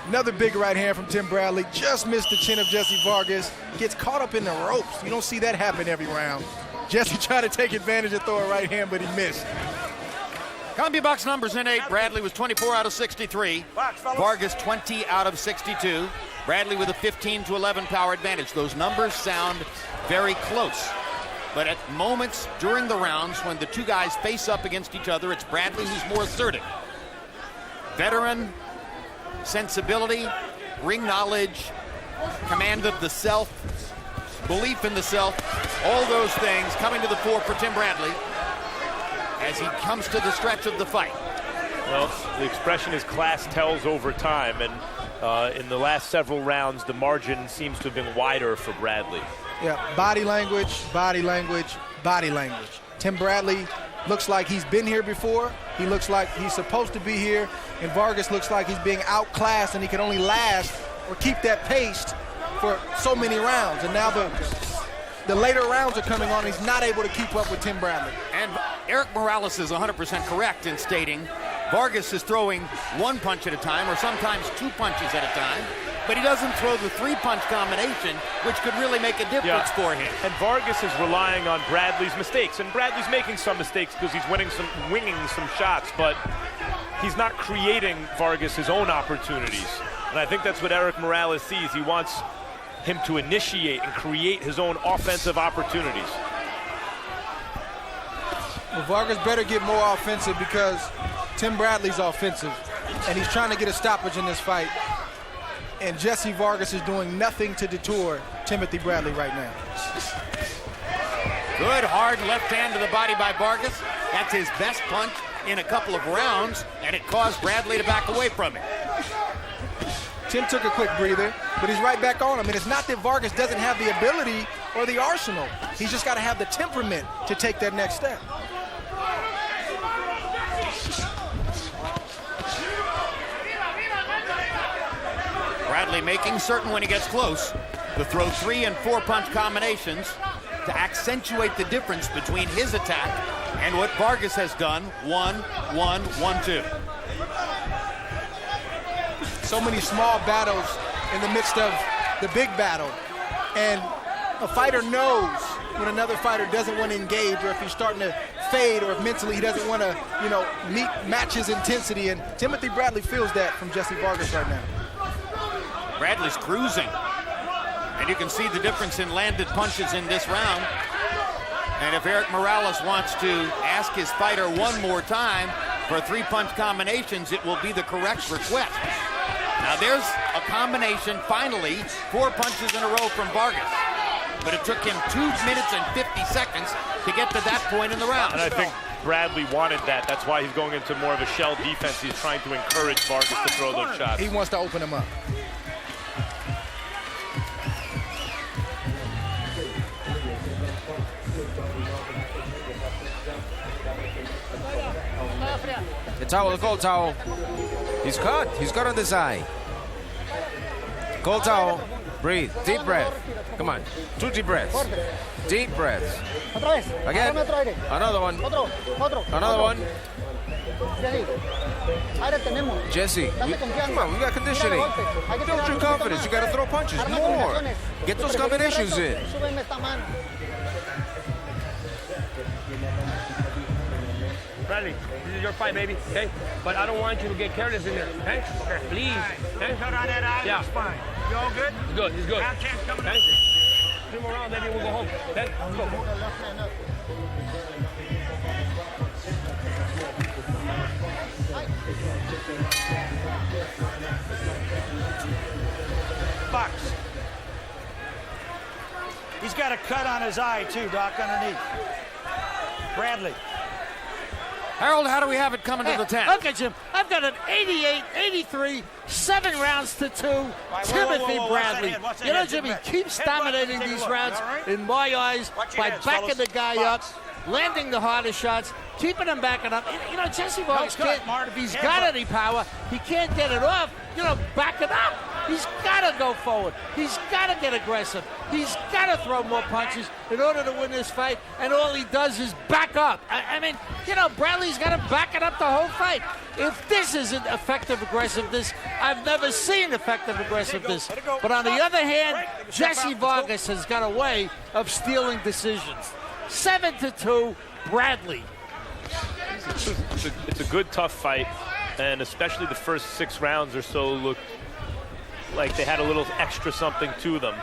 Another big right hand from Tim Bradley. Just missed the chin of Jessie Vargas. Gets caught up in the ropes. You don't see that happen every round. Jessie tried to take advantage and throw a right hand, but he missed. CompuBox numbers in 8. Bradley was 24 out of 63. Vargas 20 out of 62. Bradley with a 15-11 power advantage. Those numbers sound very close. But at moments during the rounds when the two guys face up against each other, it's Bradley who's more assertive. Veteran, sensibility, ring knowledge, command of the self, belief in the self, all those things coming to the fore for Tim Bradley as he comes to the stretch of the fight. Well, the expression is class tells over time, and in the last several rounds, the margin seems to have been wider for Bradley. Yeah, body language, body language, body language. Tim Bradley looks like he's been here before. He looks like he's supposed to be here, and Vargas looks like he's being outclassed, and he can only last or keep that pace for so many rounds. And now the later rounds are coming on. He's not able to keep up with Tim Bradley. And Eric Morales is 100% correct in stating Vargas is throwing one punch at a time, or sometimes two punches at a time, but he doesn't throw the three-punch combination, which could really make a difference for him. And Vargas is relying on Bradley's mistakes, and Bradley's making some mistakes because he's winging some shots, but he's not creating Vargas his own opportunities. And I think that's what Eric Morales sees. He wants him to initiate and create his own offensive opportunities. Well, Vargas better get more offensive because Tim Bradley's offensive, and he's trying to get a stoppage in this fight. And Jessie Vargas is doing nothing to deter Timothy Bradley right now. Good hard left hand to the body by Vargas. That's his best punch in a couple of rounds, and it caused Bradley to back away from it. Tim took a quick breather, but he's right back on him. And it's not that Vargas doesn't have the ability or the arsenal. He's just got to have the temperament to take that next step. Bradley making certain when he gets close to throw 3- and 4-punch combinations to accentuate the difference between his attack and what Vargas has done. 1, 1, 1, 2. So many small battles in the midst of the big battle. And a fighter knows when another fighter doesn't want to engage, or if he's starting to fade, or if mentally he doesn't want to, match his intensity. And Timothy Bradley feels that from Jessie Vargas right now. Bradley's cruising. And you can see the difference in landed punches in this round. And if Eric Morales wants to ask his fighter one more time for 3-punch combinations, it will be the correct request. Now there's a combination, finally, 4 punches in a row from Vargas. But it took him 2 minutes and 50 seconds to get to that point in the round. And I think Bradley wanted that. That's why he's going into more of a shell defense. He's trying to encourage Vargas to throw those shots. He wants to open him up. The towel, the cold towel. He's cut. He's cut on this eye. Cold towel. Breathe. Deep breath. Come on. 2 deep breaths. Deep breaths. Again. Another one. Another one. Jessie, come on, we got conditioning. Build your confidence. You got to throw punches more. Get those combinations in. Bradley, this is your fight, baby, okay? But I don't want you to get careless in there, okay? Okay, please. Okay? Yeah. He's fine. You all good? He's good, he's good. Okay? 3 more rounds, baby, we'll go home. Okay? Let's go. Box. He's got a cut on his eye, too, Doc, underneath. Bradley. Harold, how do we have it coming to the 10th? Okay, Jim. I've got an 88-83, 7 rounds to 2. Timothy Bradley. Jimmy keeps dominating these rounds in my eyes by backing the guy up. landing the hardest shots, keeping him backing up. You know, Jesse Vargas can't, if he's got any power, he can't get it off, you know, back it up. He's got to go forward. He's got to get aggressive. He's got to throw more punches in order to win this fight, and all he does is back up. I mean, you know, Bradley's got to back it up the whole fight. If this isn't effective aggressiveness, I've never seen effective aggressiveness. But on the other hand, Jesse Vargas has got a way of stealing decisions. 7-2, Bradley. It's a good, tough fight, and especially the first 6 rounds or so looked like they had a little extra something to them.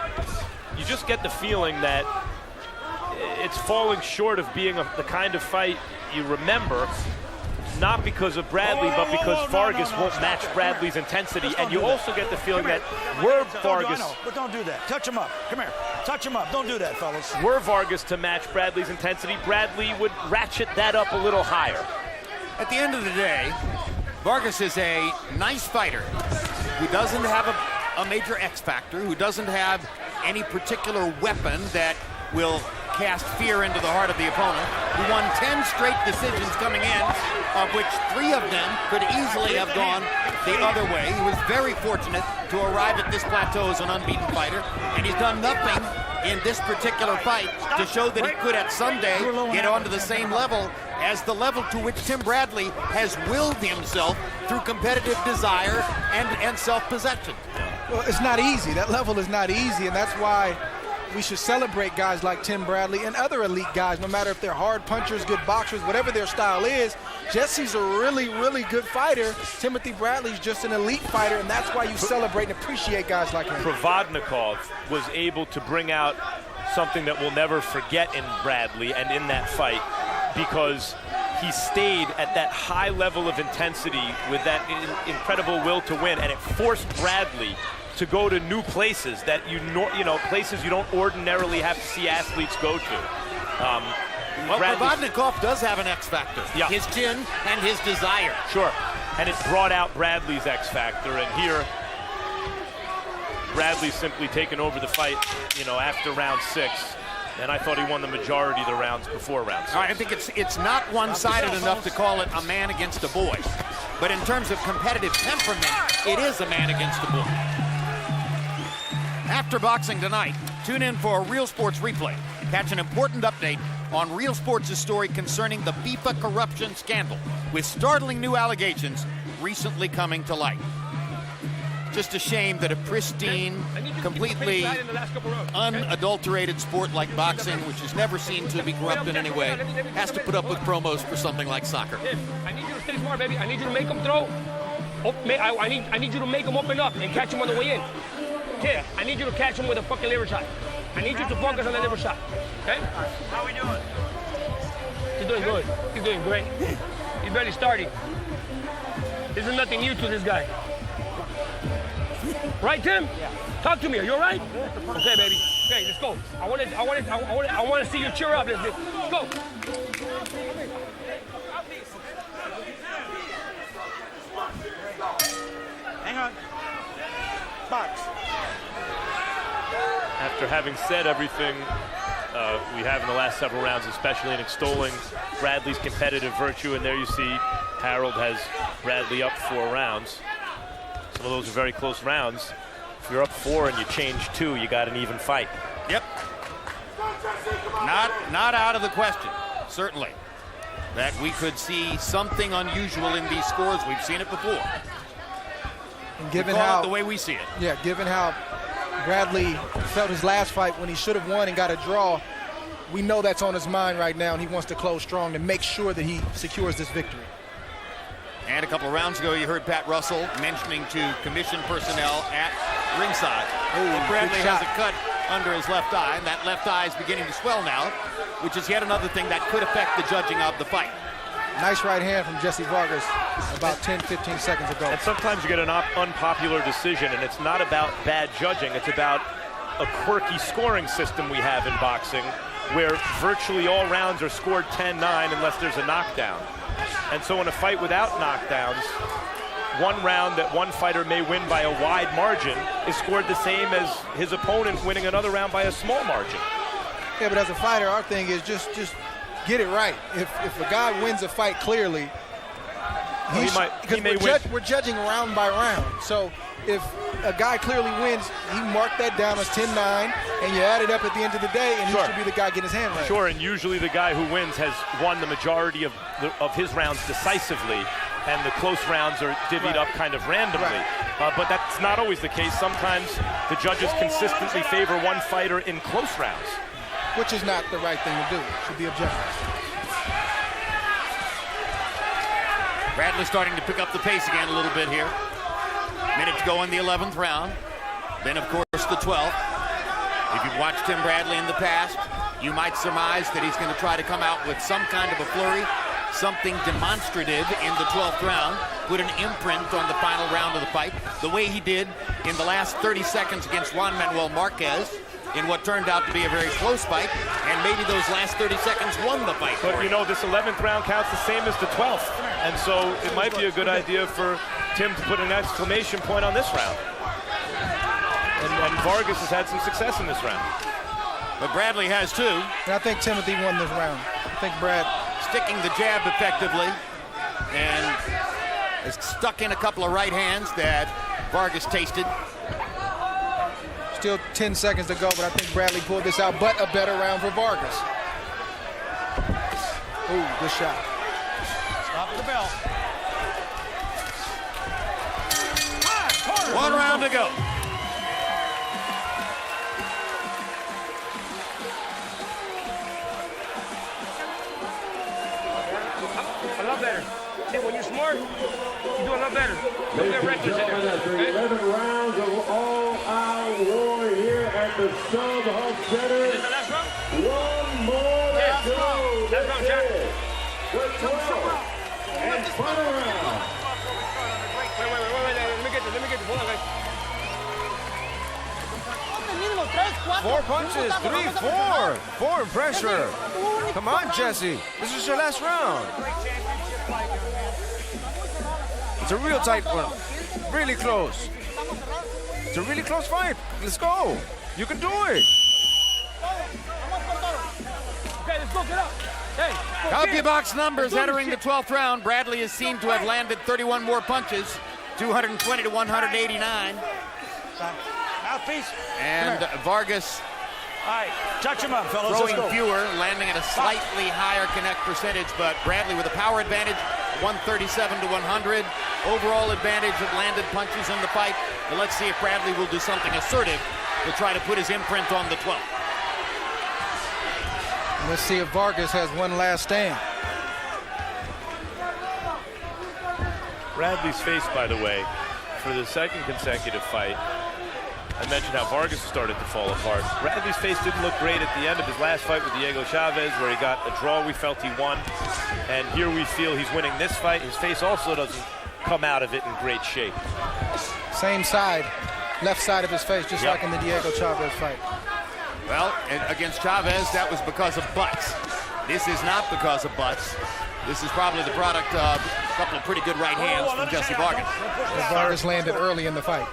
You just get the feeling that it's falling short of being the kind of fight you remember, not because of Bradley, but because Vargas won't match Bradley's intensity. And you also get the feeling that were Vargas... But don't do that. Touch him up. Come here. Touch him up. Don't do that, fellas. Were Vargas to match Bradley's intensity, Bradley would ratchet that up a little higher. At the end of the day, Vargas is a nice fighter who doesn't have a major X factor, who doesn't have any particular weapon that will cast fear into the heart of the opponent. He won 10 straight decisions coming in, of which 3 of them could easily have gone the other way. He was very fortunate to arrive at this plateau as an unbeaten fighter, and he's done nothing in this particular fight to show that he could at some day get onto the same level as the level to which Tim Bradley has willed himself through competitive desire and self-possession. Well, it's not easy. That level is not easy, and that's why we should celebrate guys like Tim Bradley and other elite guys, no matter if they're hard punchers, good boxers, whatever their style is. Jesse's a really, really good fighter. Timothy Bradley's just an elite fighter, and that's why you celebrate and appreciate guys like him. Provodnikov was able to bring out something that we'll never forget in Bradley and in that fight, because he stayed at that high level of intensity with that incredible will to win, and it forced Bradley to go to new places that places you don't ordinarily have to see athletes go to. Well, Provodnikov does have an X factor. Yeah. His chin and his desire. Sure, and it brought out Bradley's X factor, and here Bradley's simply taken over the fight, after round 6. And I thought he won the majority of the rounds before round 6. I think it's not one-sided enough to call it a man against a boy. But in terms of competitive temperament, it is a man against a boy. After boxing tonight, tune in for a Real Sports replay. Catch an important update on Real Sports' story concerning the FIFA corruption scandal, with startling new allegations recently coming to light. Just a shame that a pristine, completely unadulterated sport like boxing, which is never seen to be corrupt in any way, has to put up with promos for something like soccer. I need you to stay smart, baby. I need you to make him throw. I need you to make him open up and catch him on the way in. Kid, I need you to catch him with a fucking liver shot. I need you to focus on the liver shot. Okay? How we doing? He's doing good. He's doing great. He's barely starting. This is nothing new to this guy. Right, Tim? Yeah. Talk to me. Are you all right? Okay, baby. Okay, let's go. I want to see you cheer up. Let's go. Hang on. Box. After having said everything we have in the last several rounds, especially in extolling Bradley's competitive virtue, and there you see Harold has Bradley up 4 rounds. Some of those are very close rounds. If you're up 4 and you change 2, you got an even fight. Yep. Not out of the question, certainly, that we could see something unusual in these scores. We've seen it before. And given how the way we see it. Yeah, given how Bradley felt his last fight when he should have won and got a draw, we know that's on his mind right now, and he wants to close strong to make sure that he secures this victory. And a couple of rounds ago, you heard Pat Russell mentioning to commission personnel at ringside that Bradley has a cut under his left eye, and that left eye is beginning to swell now, which is yet another thing that could affect the judging of the fight. Nice right hand from Jessie Vargas about 10-15 seconds ago. And sometimes you get an unpopular decision, and it's not about bad judging. It's about a quirky scoring system we have in boxing, where virtually all rounds are scored 10-9 unless there's a knockdown. And so in a fight without knockdowns, one round that one fighter may win by a wide margin is scored the same as his opponent winning another round by a small margin. Yeah, but as a fighter, our thing is just get it right. If a guy wins a fight clearly, we're judging round by round. So if a guy clearly wins, he marked that down as 10-9, and you add it up at the end of the day, and he should be the guy getting his hand right. Sure, and usually the guy who wins has won the majority of his rounds decisively, and the close rounds are divvied up kind of randomly. But that's not always the case. Sometimes the judges consistently favor one fighter in close rounds. Which is not the right thing to do. It should be objective. Bradley starting to pick up the pace again a little bit here. Minute to go in the 11th round. Then, of course, the 12th. If you've watched Tim Bradley in the past, you might surmise that he's going to try to come out with some kind of a flurry, something demonstrative in the 12th round, put an imprint on the final round of the fight, the way he did in the last 30 seconds against Juan Manuel Marquez, in what turned out to be a very close fight, and maybe those last 30 seconds won the fight. But you know, this 11th round counts the same as the 12th, and so it might be a good idea for Tim to put an exclamation point on this round. And Vargas has had some success in this round. But Bradley has too. And I think Timothy won this round. I think Brad sticking the jab effectively, and has stuck in a couple of right hands that Vargas tasted. Still 10 seconds to go, but I think Bradley pulled this out, but a better round for Vargas. Ooh, good shot. Stop the bell. One round to go. A lot better. See, when you're smart, you do a lot better. Don't get reckless in there. Okay? 11 rounds of all-out war here at the Sub Hub Center. Is this the last round? One more to go. Last round, Jack. The 12th and final round. Wait. Let me get this. Hold on, guys. 4 punches, 3, 4. 4 pressure. Come on, Jessie. This is your last round. It's a real tight one. Really close. It's a really close fight. Let's go. You can do it. Okay, let's go. Get up. Hey. CompuBox numbers entering the 12th round. Bradley is seen to have landed 31 more punches, 220 to 189. Mouthpiece. And Vargas All right, touch him up, fellas. throwing Let's go. fewer, landing at a slightly higher connect percentage, but Bradley with a power advantage, 137 to 100. Overall advantage of landed punches in the fight. But let's see if Bradley will do something assertive to try to put his imprint on the 12th. Let's see if Vargas has one last stand. Bradley's face, by the way, for the second consecutive fight, I mentioned how Vargas started to fall apart. Bradley's face didn't look great at the end of his last fight with Diego Chavez, where he got a draw. We felt he won, and here we feel he's winning this fight. His face also doesn't come out of it in great shape. Same side, left side of his face, just like in the Diego Chavez fight. Well, against Chavez, that was because of butts. This is not because of butts. This is probably the product of a couple of pretty good right hands from Jessie Vargas. Vargas landed early in the fight.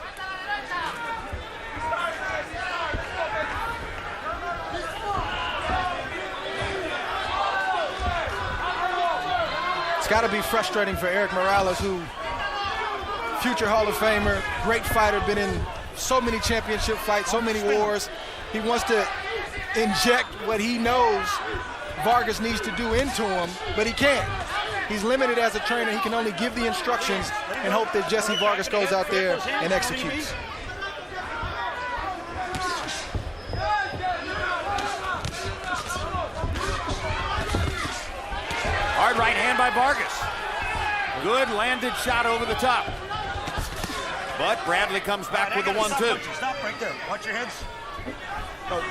It's got to be frustrating for Eric Morales, who future Hall of Famer, great fighter, been in so many championship fights, so many wars. He wants to inject what he knows Vargas needs to do into him, but he can't. He's limited as a trainer. He can only give the instructions and hope that Jessie Vargas goes out there and executes. Hard right hand by Vargas. Good landed shot over the top. But Bradley comes back with the 1-2. Stop right there. Watch your heads. Oh.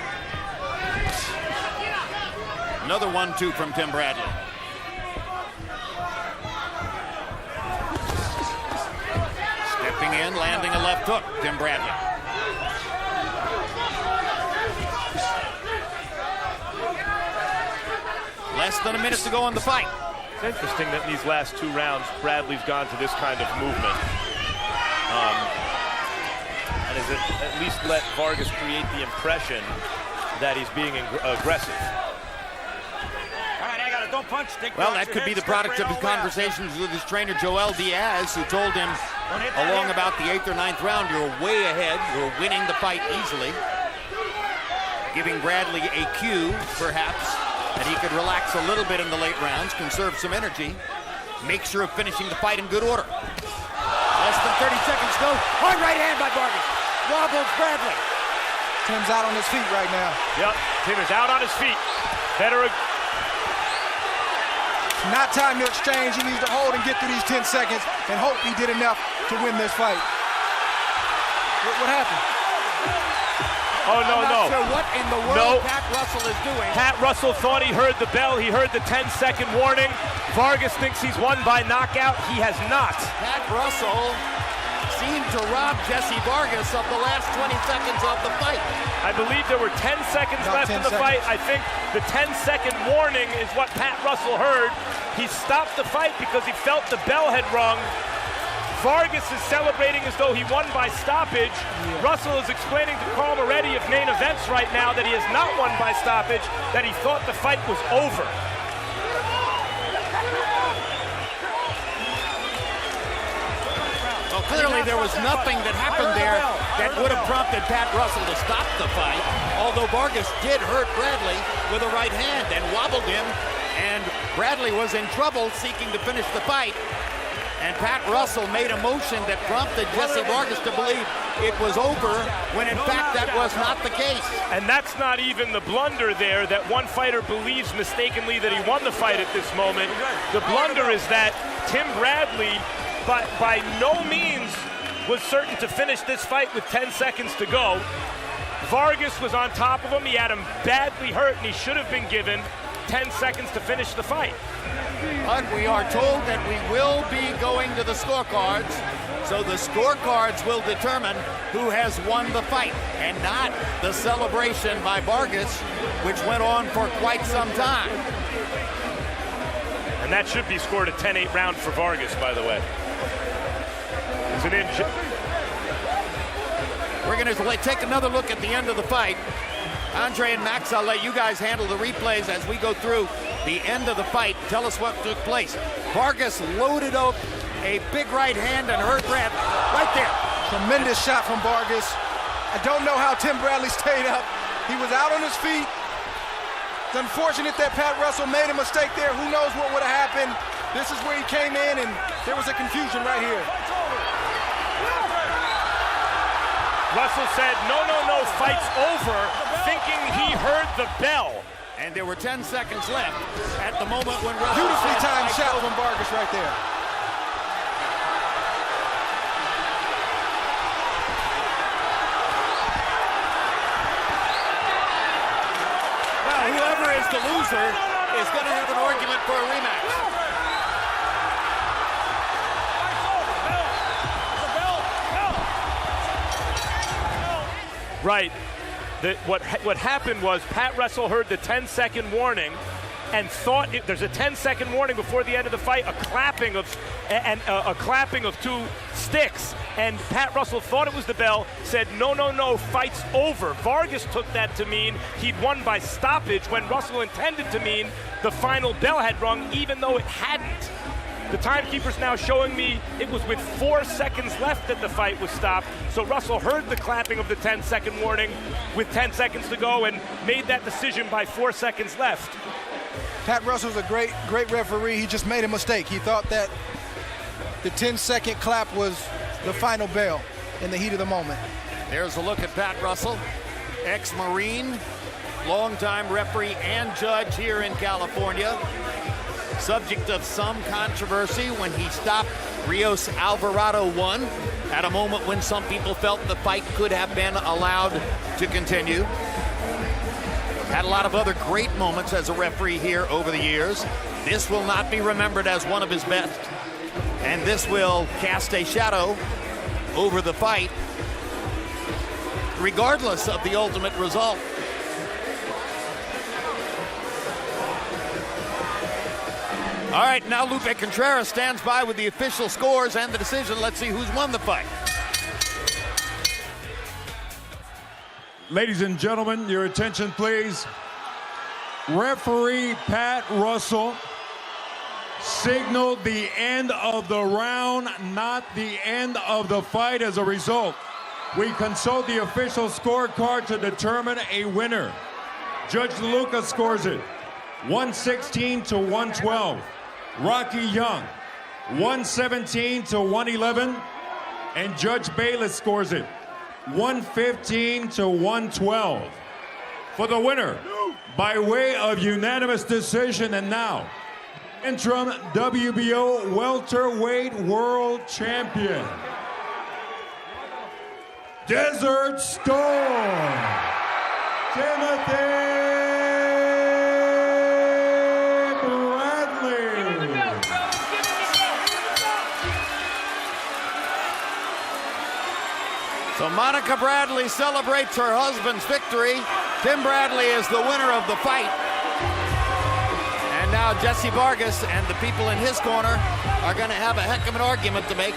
Another 1-2 from Tim Bradley. Stepping in, landing a left hook, Tim Bradley. Less than a minute to go in the fight. It's interesting that in these last 2 rounds, Bradley's gone to this kind of movement. And has at least let Vargas create the impression that he's being aggressive. All right, I got don't punch. Well, that could be the product of his conversations with his trainer, Joel Diaz, who told him along about the 8th or 9th round, you're way ahead, you're winning the fight easily. Giving Bradley a cue, perhaps, that he could relax a little bit in the late rounds, conserve some energy, make sure of finishing the fight in good order. Less than 30 seconds to go. Hard right hand by Vargas. Wobbles Bradley. Tim's out on his feet right now. Yep, Tim is out on his feet. Better. Not time to exchange. He needs to hold and get through these 10 seconds and hope he did enough to win this fight. What happened? Oh, no, I'm not sure what in the world Pat Russell is doing. Pat Russell thought he heard the bell. He heard the 10-second warning. Vargas thinks he's won by knockout. He has not. Pat Russell seemed to rob Jessie Vargas of the last 20 seconds of the fight. I believe there were 10 seconds left in the fight. I think the 10-second warning is what Pat Russell heard. He stopped the fight because he felt the bell had rung. Vargas is celebrating as though he won by stoppage. Russell is explaining to Carl Moretti of Main Events right now that he has not won by stoppage, that he thought the fight was over. Well, clearly there was nothing that happened there that would have prompted Pat Russell to stop the fight, although Vargas did hurt Bradley with a right hand and wobbled him, and Bradley was in trouble seeking to finish the fight. And Pat Russell made a motion that prompted Jessie Vargas to believe it was over, when in fact that was not the case. And that's not even the blunder there, that one fighter believes mistakenly that he won the fight at this moment. The blunder is that Tim Bradley, by no means, was certain to finish this fight with 10 seconds to go. Vargas was on top of him. He had him badly hurt, and he should have been given 10 seconds to finish the fight. But we are told that we will be going to the scorecards, so the scorecards will determine who has won the fight, and not the celebration by Vargas, which went on for quite some time. And that should be scored a 10-8 round for Vargas, by the way. It's an inch. We're going to take another look at the end of the fight. Andre and Max, I'll let you guys handle the replays as we go through the end of the fight. Tell us what took place. Vargas loaded up a big right hand and hurt Bradley right there. Tremendous shot from Vargas. I don't know how Tim Bradley stayed up. He was out on his feet. It's unfortunate that Pat Russell made a mistake there. Who knows what would have happened. This is where he came in, and there was a confusion right here. Russell said, no, fight's over, thinking he heard the bell. And there were 10 seconds left at the moment when Russell beautifully timed shot from Vargas right there. Well, whoever is the loser is going to have an argument for a rematch. Right. What happened was Pat Russell heard the 10-second warning and thought there's a 10-second warning before the end of the fight, a clapping of two sticks, and Pat Russell thought it was the bell, said no, fight's over. Vargas took that to mean he'd won by stoppage when Russell intended to mean the final bell had rung, even though it hadn't. The timekeeper's now showing me it was with 4 seconds left that the fight was stopped. So Russell heard the clapping of the 10-second warning with 10 seconds to go and made that decision by 4 seconds left. Pat Russell's a great referee. He just made a mistake. He thought that the 10-second clap was the final bell in the heat of the moment. There's a look at Pat Russell, ex-Marine, longtime referee and judge here in California. Subject of some controversy when he stopped Rios Alvarado 1 at a moment when some people felt the fight could have been allowed to continue. Had a lot of other great moments as a referee here over the years. This will not be remembered as one of his best, and this will cast a shadow over the fight, regardless of the ultimate result. All right, now Lupe Contreras stands by with the official scores and the decision. Let's see who's won the fight. Ladies and gentlemen, your attention, please. Referee Pat Russell signaled the end of the round, not the end of the fight. As a result, we consult the official scorecard to determine a winner. Judge DeLuca scores it 116 to 112. Rocky Young 117 to 111. And Judge Bayless scores it 115 to 112. For the winner, by way of unanimous decision, and now, interim WBO welterweight world champion, Desert Storm, Timothy Bradley. So Monica Bradley celebrates her husband's victory. Tim Bradley is the winner of the fight. And now Jessie Vargas and the people in his corner are going to have a heck of an argument to make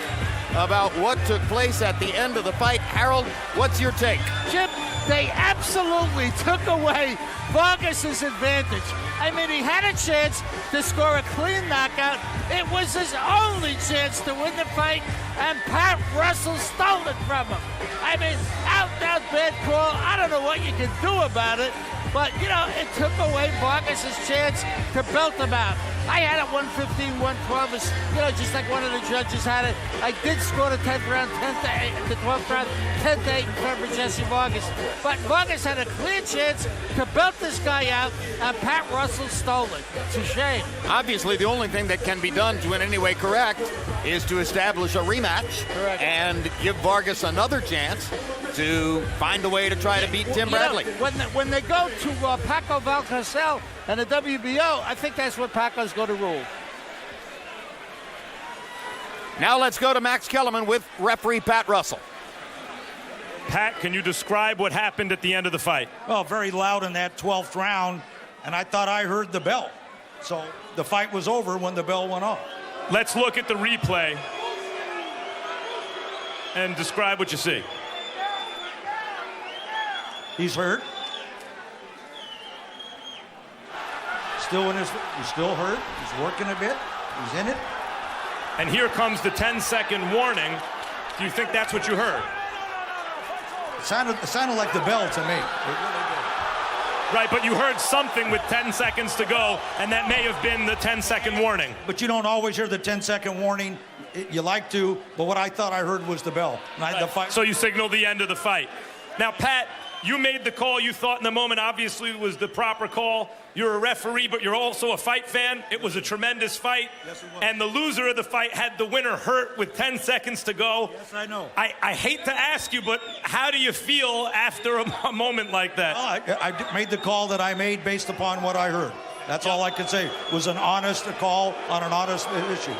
about what took place at the end of the fight. Harold, what's your take? Jim, they absolutely took away Vargas's advantage. I mean, he had a chance to score a clean knockout. It was his only chance to win the fight, and Pat Russell stole it from him. I mean, out bad call. I don't know what you can do about it, but, you know, it took away Vargas's chance to belt him out. I had it 115, 112, you know, just like one of the judges had it. I did score the 10th round, 10th to 8, the 12th round, 10th to 8 in favor of Jessie Vargas. But Vargas had a clear chance to belt this guy out, and Pat Russell stole it. It's a shame. Obviously, the only thing that can be done to in any way correct is to establish a rematch. Correct. And give Vargas another chance to find a way to try to beat Tim Bradley. When they go to Paco Valcarcel and the WBO, I think that's what Paco's going to rule. Now let's go to Max Kellerman with referee Pat Russell. Pat, can you describe what happened at the end of the fight? Well, very loud in that 12th round, and I thought I heard the bell. So the fight was over when the bell went off. Let's look at the replay and describe what you see. He's hurt. He's still hurt. He's working a bit. He's in it. And here comes the 10-second warning. Do you think that's what you heard? It sounded like the bell to me. It really did. Right, but you heard something with 10 seconds to go, and that may have been the 10-second warning. But you don't always hear the 10-second warning. You like to, but what I thought I heard was the bell. Right. So you signaled the end of the fight. Now, Pat, you made the call you thought in the moment obviously was the proper call. You're a referee, but you're also a fight fan. It was a tremendous fight. Yes, it was. And the loser of the fight had the winner hurt with 10 seconds to go. Yes, I know. I hate to ask you, but how do you feel after a moment like that? Well, I made the call that I made based upon what I heard. That's all I could say. It was an honest call on an honest issue.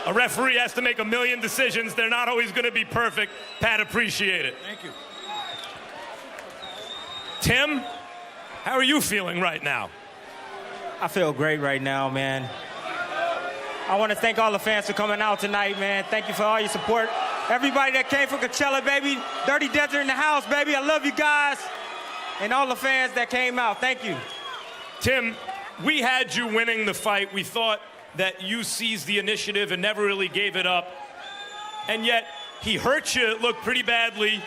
A referee has to make a million decisions. They're not always going to be perfect. Pat, appreciate it. Thank you. Tim, how are you feeling right now? I feel great right now, man. I want to thank all the fans for coming out tonight, man. Thank you for all your support. Everybody that came from Coachella, baby. Dirty Desert in the house, baby. I love you guys. And all the fans that came out, thank you. Tim, we had you winning the fight. We thought that you seized the initiative and never really gave it up. And yet, he hurt you, it looked pretty badly,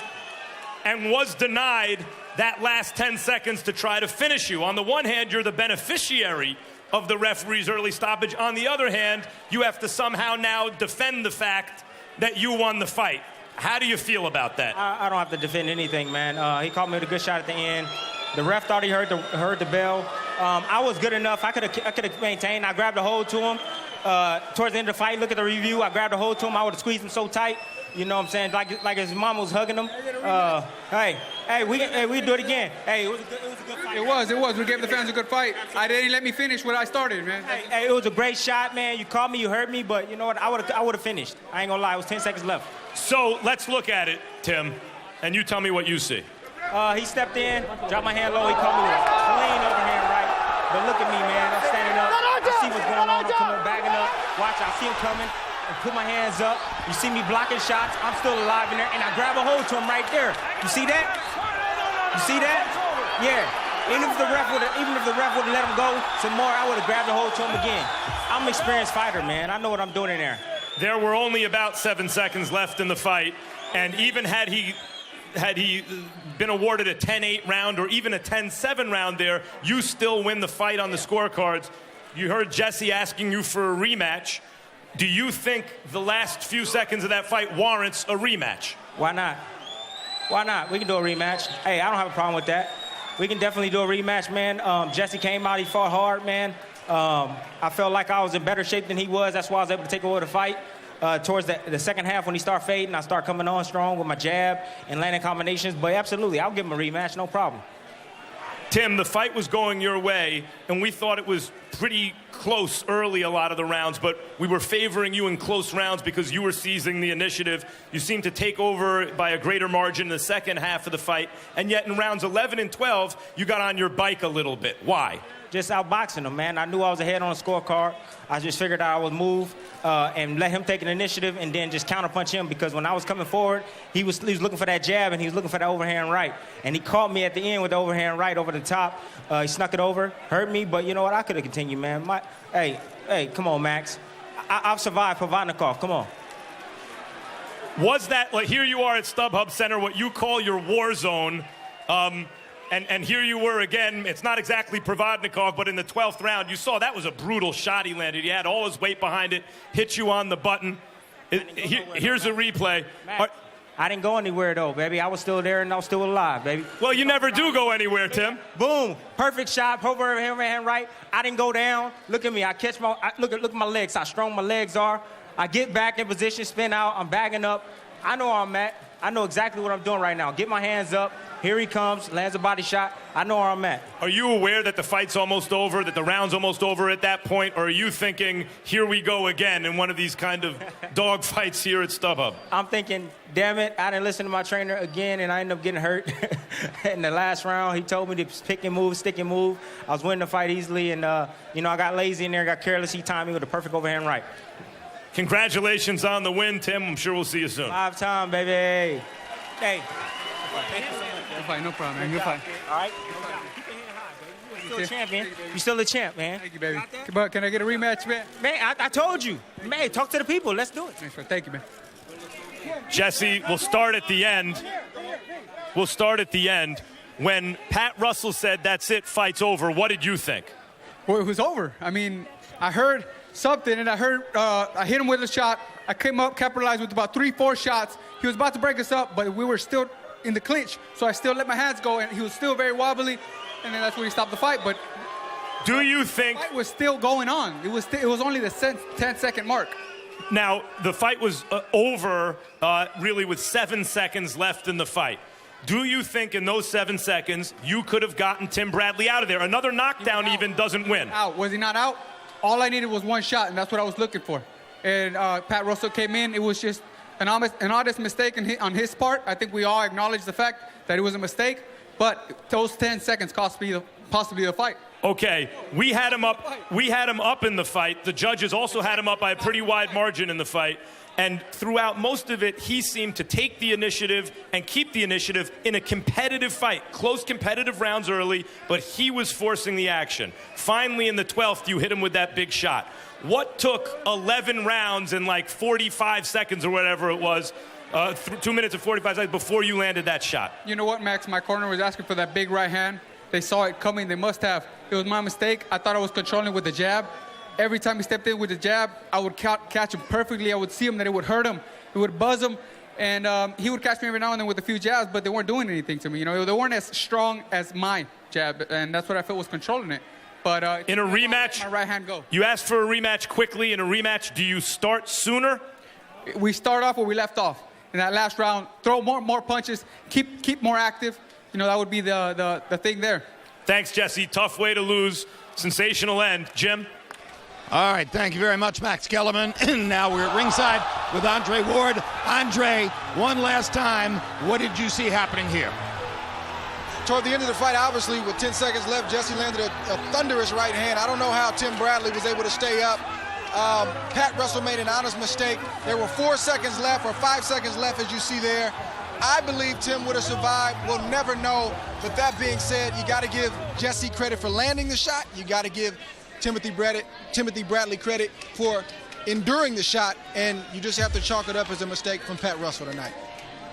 and was denied that last 10 seconds to try to finish you. On the one hand, you're the beneficiary of the referee's early stoppage. On the other hand, you have to somehow now defend the fact that you won the fight. How do you feel about that? I don't have to defend anything, man. He caught me with a good shot at the end. The ref thought he heard the bell. I was good enough. I could have maintained. I grabbed a hold to him. Towards the end of the fight, look at the review. I grabbed a hold to him. I would have squeezed him so tight. You know what I'm saying? Like his mom was hugging him. We do it again. Hey, it was a good fight. It was. We gave the fans a good fight. They didn't let me finish what I started, man. Hey, it was a great shot, man. You caught me, you hurt me, but you know what? I would have finished. I ain't gonna lie. It was 10 seconds left. So let's look at it, Tim, and you tell me what you see. He stepped in, dropped my hand low. He caught me with a clean overhand right. But look at me, man. I'm standing up. I see what's going on. I'm coming, bagging up. Watch, I see him coming. And put my hands up. You see me blocking shots. I'm still alive in there, and I grab a hold to him right there. You see that? You see that? Yeah. Even if the ref would have let him go some more, I would have grabbed the hold to him again. I'm an experienced fighter, man. I know what I'm doing in there. There were only about 7 seconds left in the fight, and even had he been awarded a 10-8 round or even a 10-7 round there, you still win the fight on the scorecards. You heard Jessie asking you for a rematch. Do you think the last few seconds of that fight warrants a rematch? Why not? Why not? We can do a rematch. Hey, I don't have a problem with that. We can definitely do a rematch, man. Jessie came out, he fought hard, man. I felt like I was in better shape than he was. That's why I was able to take over the fight. Towards the second half when he started fading, I started coming on strong with my jab and landing combinations. But absolutely, I'll give him a rematch, no problem. Tim, the fight was going your way, and we thought it was pretty close early a lot of the rounds, but we were favoring you in close rounds because you were seizing the initiative. You seemed to take over by a greater margin in the second half of the fight, and yet in rounds 11 and 12, you got on your bike a little bit. Why? Just outboxing him, man. I knew I was ahead on the scorecard. I just figured I would move and let him take an initiative and then just counterpunch him, because when I was coming forward, he was looking for that jab and he was looking for that overhand right. And he caught me at the end with the overhand right over the top. He snuck it over, hurt me, but you know what? I could have continued, man. Hey, come on, Max. I've survived Provodnikov. Come on. Was that, like, here you are at StubHub Center, what you call your war zone, and here you were again. It's not exactly Provodnikov, but in the 12th round, you saw that was a brutal shot he landed. He had all his weight behind it, hit you on the button. Here's a replay. I didn't go anywhere, though, baby. I was still there, and I was still alive, baby. Well, you never do go anywhere, Tim. Boom. Perfect shot. Overhand right. I didn't go down. Look at me. Look at my legs. How strong my legs are. I get back in position, spin out. I'm bagging up. I know where I'm at. I know exactly what I'm doing right now. Get my hands up. Here he comes. Lands a body shot. I know where I'm at. Are you aware that the fight's almost over, that the round's almost over at that point? Or are you thinking, here we go again in one of these kind of dog fights here at StubHub? I'm thinking, damn it, I didn't listen to my trainer again, and I ended up getting hurt in the last round. He told me to pick and move, stick and move. I was winning the fight easily, and, I got lazy in there, got careless. He timed me with a perfect overhand right. Congratulations on the win, Tim. I'm sure we'll see you soon. 5 time, baby. Hey. Good fight, no problem, man. Good fight. All right. You're still a champion. You're still a champ, man. Thank you, baby. Can I get a rematch, man? Man, I told you. Man, talk to the people. Let's do it. Thank you, man. Jessie, we'll start at the end. We'll start at the end. When Pat Russell said, that's it, fight's over, what did you think? Well, it was over. I mean, I heard something, and I hit him with a shot. I came up, capitalized with about 3-4 shots. He was about to break us up, but we were still in the clinch, so I still let my hands go, and he was still very wobbly, and then that's where he stopped the fight. But do you think the fight was still going on? It was only the 10-second mark. Now, the fight was over really with 7 seconds left in the fight. Do you think in those 7 seconds you could have gotten Tim Bradley out of there? Another knockdown even doesn't win. Out. Was he not out? All I needed was one shot, and that's what I was looking for. And Pat Russell came in. It was just an honest mistake on his part. I think we all acknowledge the fact that it was a mistake, but those 10 seconds cost me possibly the fight. Okay, we had him up in the fight. The judges also had him up by a pretty wide margin in the fight. And throughout most of it, he seemed to take the initiative and keep the initiative in a competitive fight. Close competitive rounds early, but he was forcing the action. Finally, in the 12th, you hit him with that big shot. What took 11 rounds in like 45 seconds or whatever it was, 2 minutes and 45 seconds before you landed that shot? You know what, Max? My corner was asking for that big right hand. They saw it coming. They must have. It was my mistake. I thought I was controlling with the jab. Every time he stepped in with the jab, I would catch him perfectly. I would see him that it would hurt him. It would buzz him. And he would catch me every now and then with a few jabs, but they weren't doing anything to me. You know, they weren't as strong as my jab, and that's what I felt was controlling it. But in a rematch, my right hand go. You asked for a rematch quickly. In a rematch, do you start sooner? We start off where we left off. In that last round, throw more punches, keep more active. You know, that would be the thing there. Thanks, Jessie. Tough way to lose. Sensational end. Jim? All right, thank you very much, Max Kellerman. Now we're at ringside with Andre Ward. Andre, one last time, what did you see happening here? Toward the end of the fight, obviously, with 10 seconds left, Jessie landed a thunderous right hand. I don't know how Tim Bradley was able to stay up. Pat Russell made an honest mistake. There were 4 seconds left, or 5 seconds left, as you see there. I believe Tim would have survived. We'll never know. But that being said, you got to give Jessie credit for landing the shot. You got to give Timothy Bradley credit for enduring the shot, and you just have to chalk it up as a mistake from Pat Russell tonight.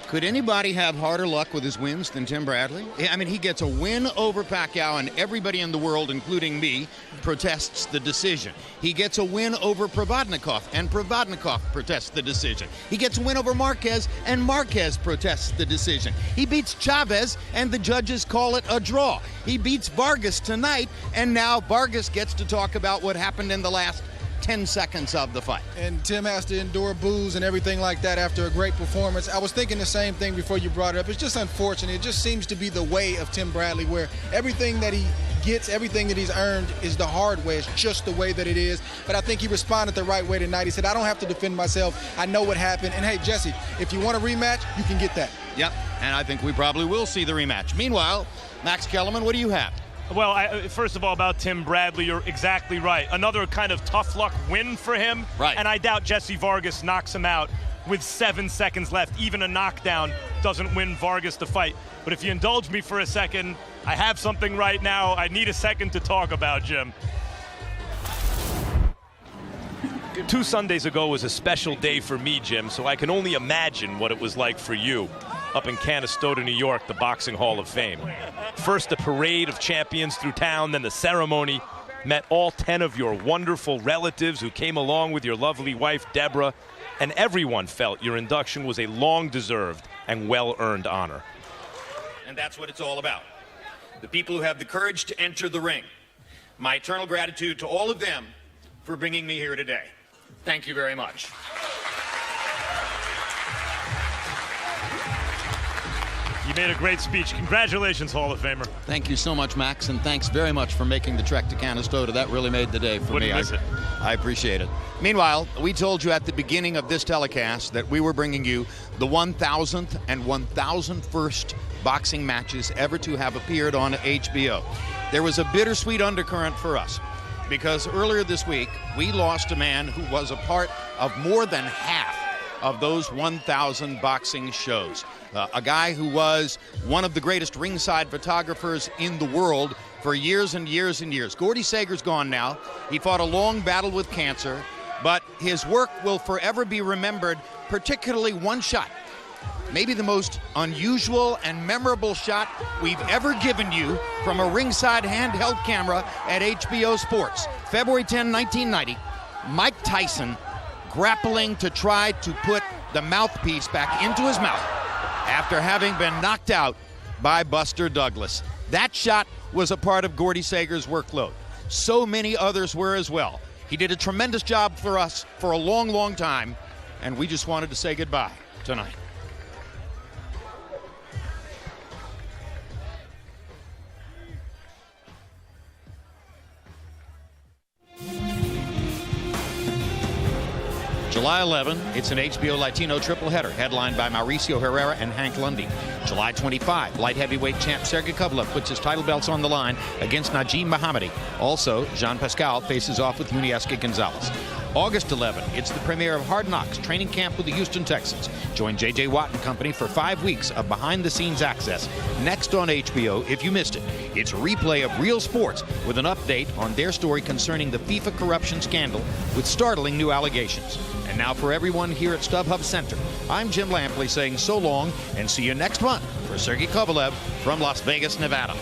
Could anybody have harder luck with his wins than Tim Bradley? I mean, he gets a win over Pacquiao, and everybody in the world, including me, protests the decision. He gets a win over Provodnikov, and Provodnikov protests the decision. He gets a win over Marquez, and Marquez protests the decision. He beats Chavez, and the judges call it a draw. He beats Vargas tonight, and now Vargas gets to talk about what happened in the last 10 seconds of the fight. And Tim has to endure boos and everything like that after a great performance. I was thinking the same thing before you brought it up. It's just unfortunate. It just seems to be the way of Tim Bradley, where everything that he gets, everything that he's earned is the hard way. It's just the way that it is. But I think he responded the right way tonight. He said, I don't have to defend myself. I know what happened. And hey, Jessie, if you want a rematch, you can get that. Yep, and I think we probably will see the rematch. Meanwhile, Max Kellerman, what do you have? Well, first of all, about Tim Bradley, you're exactly right. Another kind of tough luck win for him. Right. And I doubt Jesse Vargas knocks him out with 7 seconds left. Even a knockdown doesn't win Vargas the fight. But if you indulge me for a second, I have something right now I need a second to talk about, Jim. 2 Sundays ago was a special day for me, Jim, so I can only imagine what it was like for you up in Canastota, New York, the Boxing Hall of Fame. First, a parade of champions through town, then the ceremony. Met all 10 of your wonderful relatives who came along with your lovely wife, Deborah, and everyone felt your induction was a long-deserved and well-earned honor. And that's what it's all about. The people who have the courage to enter the ring. My eternal gratitude to all of them for bringing me here today. Thank you very much. You made a great speech. Congratulations, Hall of Famer. Thank you so much, Max, and thanks very much for making the trek to Canastota. That really made the day for me. Miss it. I appreciate it. Meanwhile, we told you at the beginning of this telecast that we were bringing you the 1,000th and 1,001st boxing matches ever to have appeared on HBO. There was a bittersweet undercurrent for us, because earlier this week, we lost a man who was a part of more than half of those 1,000 boxing shows. A guy who was one of the greatest ringside photographers in the world for years and years and years. Gordy Sager's gone now. He fought a long battle with cancer, but his work will forever be remembered, particularly one shot. Maybe the most unusual and memorable shot we've ever given you from a ringside handheld camera at HBO Sports. February 10, 1990, Mike Tyson grappling to try to put the mouthpiece back into his mouth after having been knocked out by Buster Douglas. That shot was a part of Gordy Sager's workload. So many others were as well. He did a tremendous job for us for a long, long time, and we just wanted to say goodbye tonight. July 11, it's an HBO Latino triple header headlined by Mauricio Herrera and Hank Lundy. July 25, light heavyweight champ Sergey Kovalev puts his title belts on the line against Najim Mohammadi. Also, Jean Pascal faces off with Yunieski Gonzalez. August 11, it's the premiere of Hard Knocks training camp with the Houston Texans. Join J.J. Watt and company for 5 weeks of behind-the-scenes access. Next on HBO, if you missed it, it's a replay of Real Sports with an update on their story concerning the FIFA corruption scandal with startling new allegations. And now for everyone here at StubHub Center, I'm Jim Lampley saying so long and see you next month for Sergey Kovalev from Las Vegas, Nevada.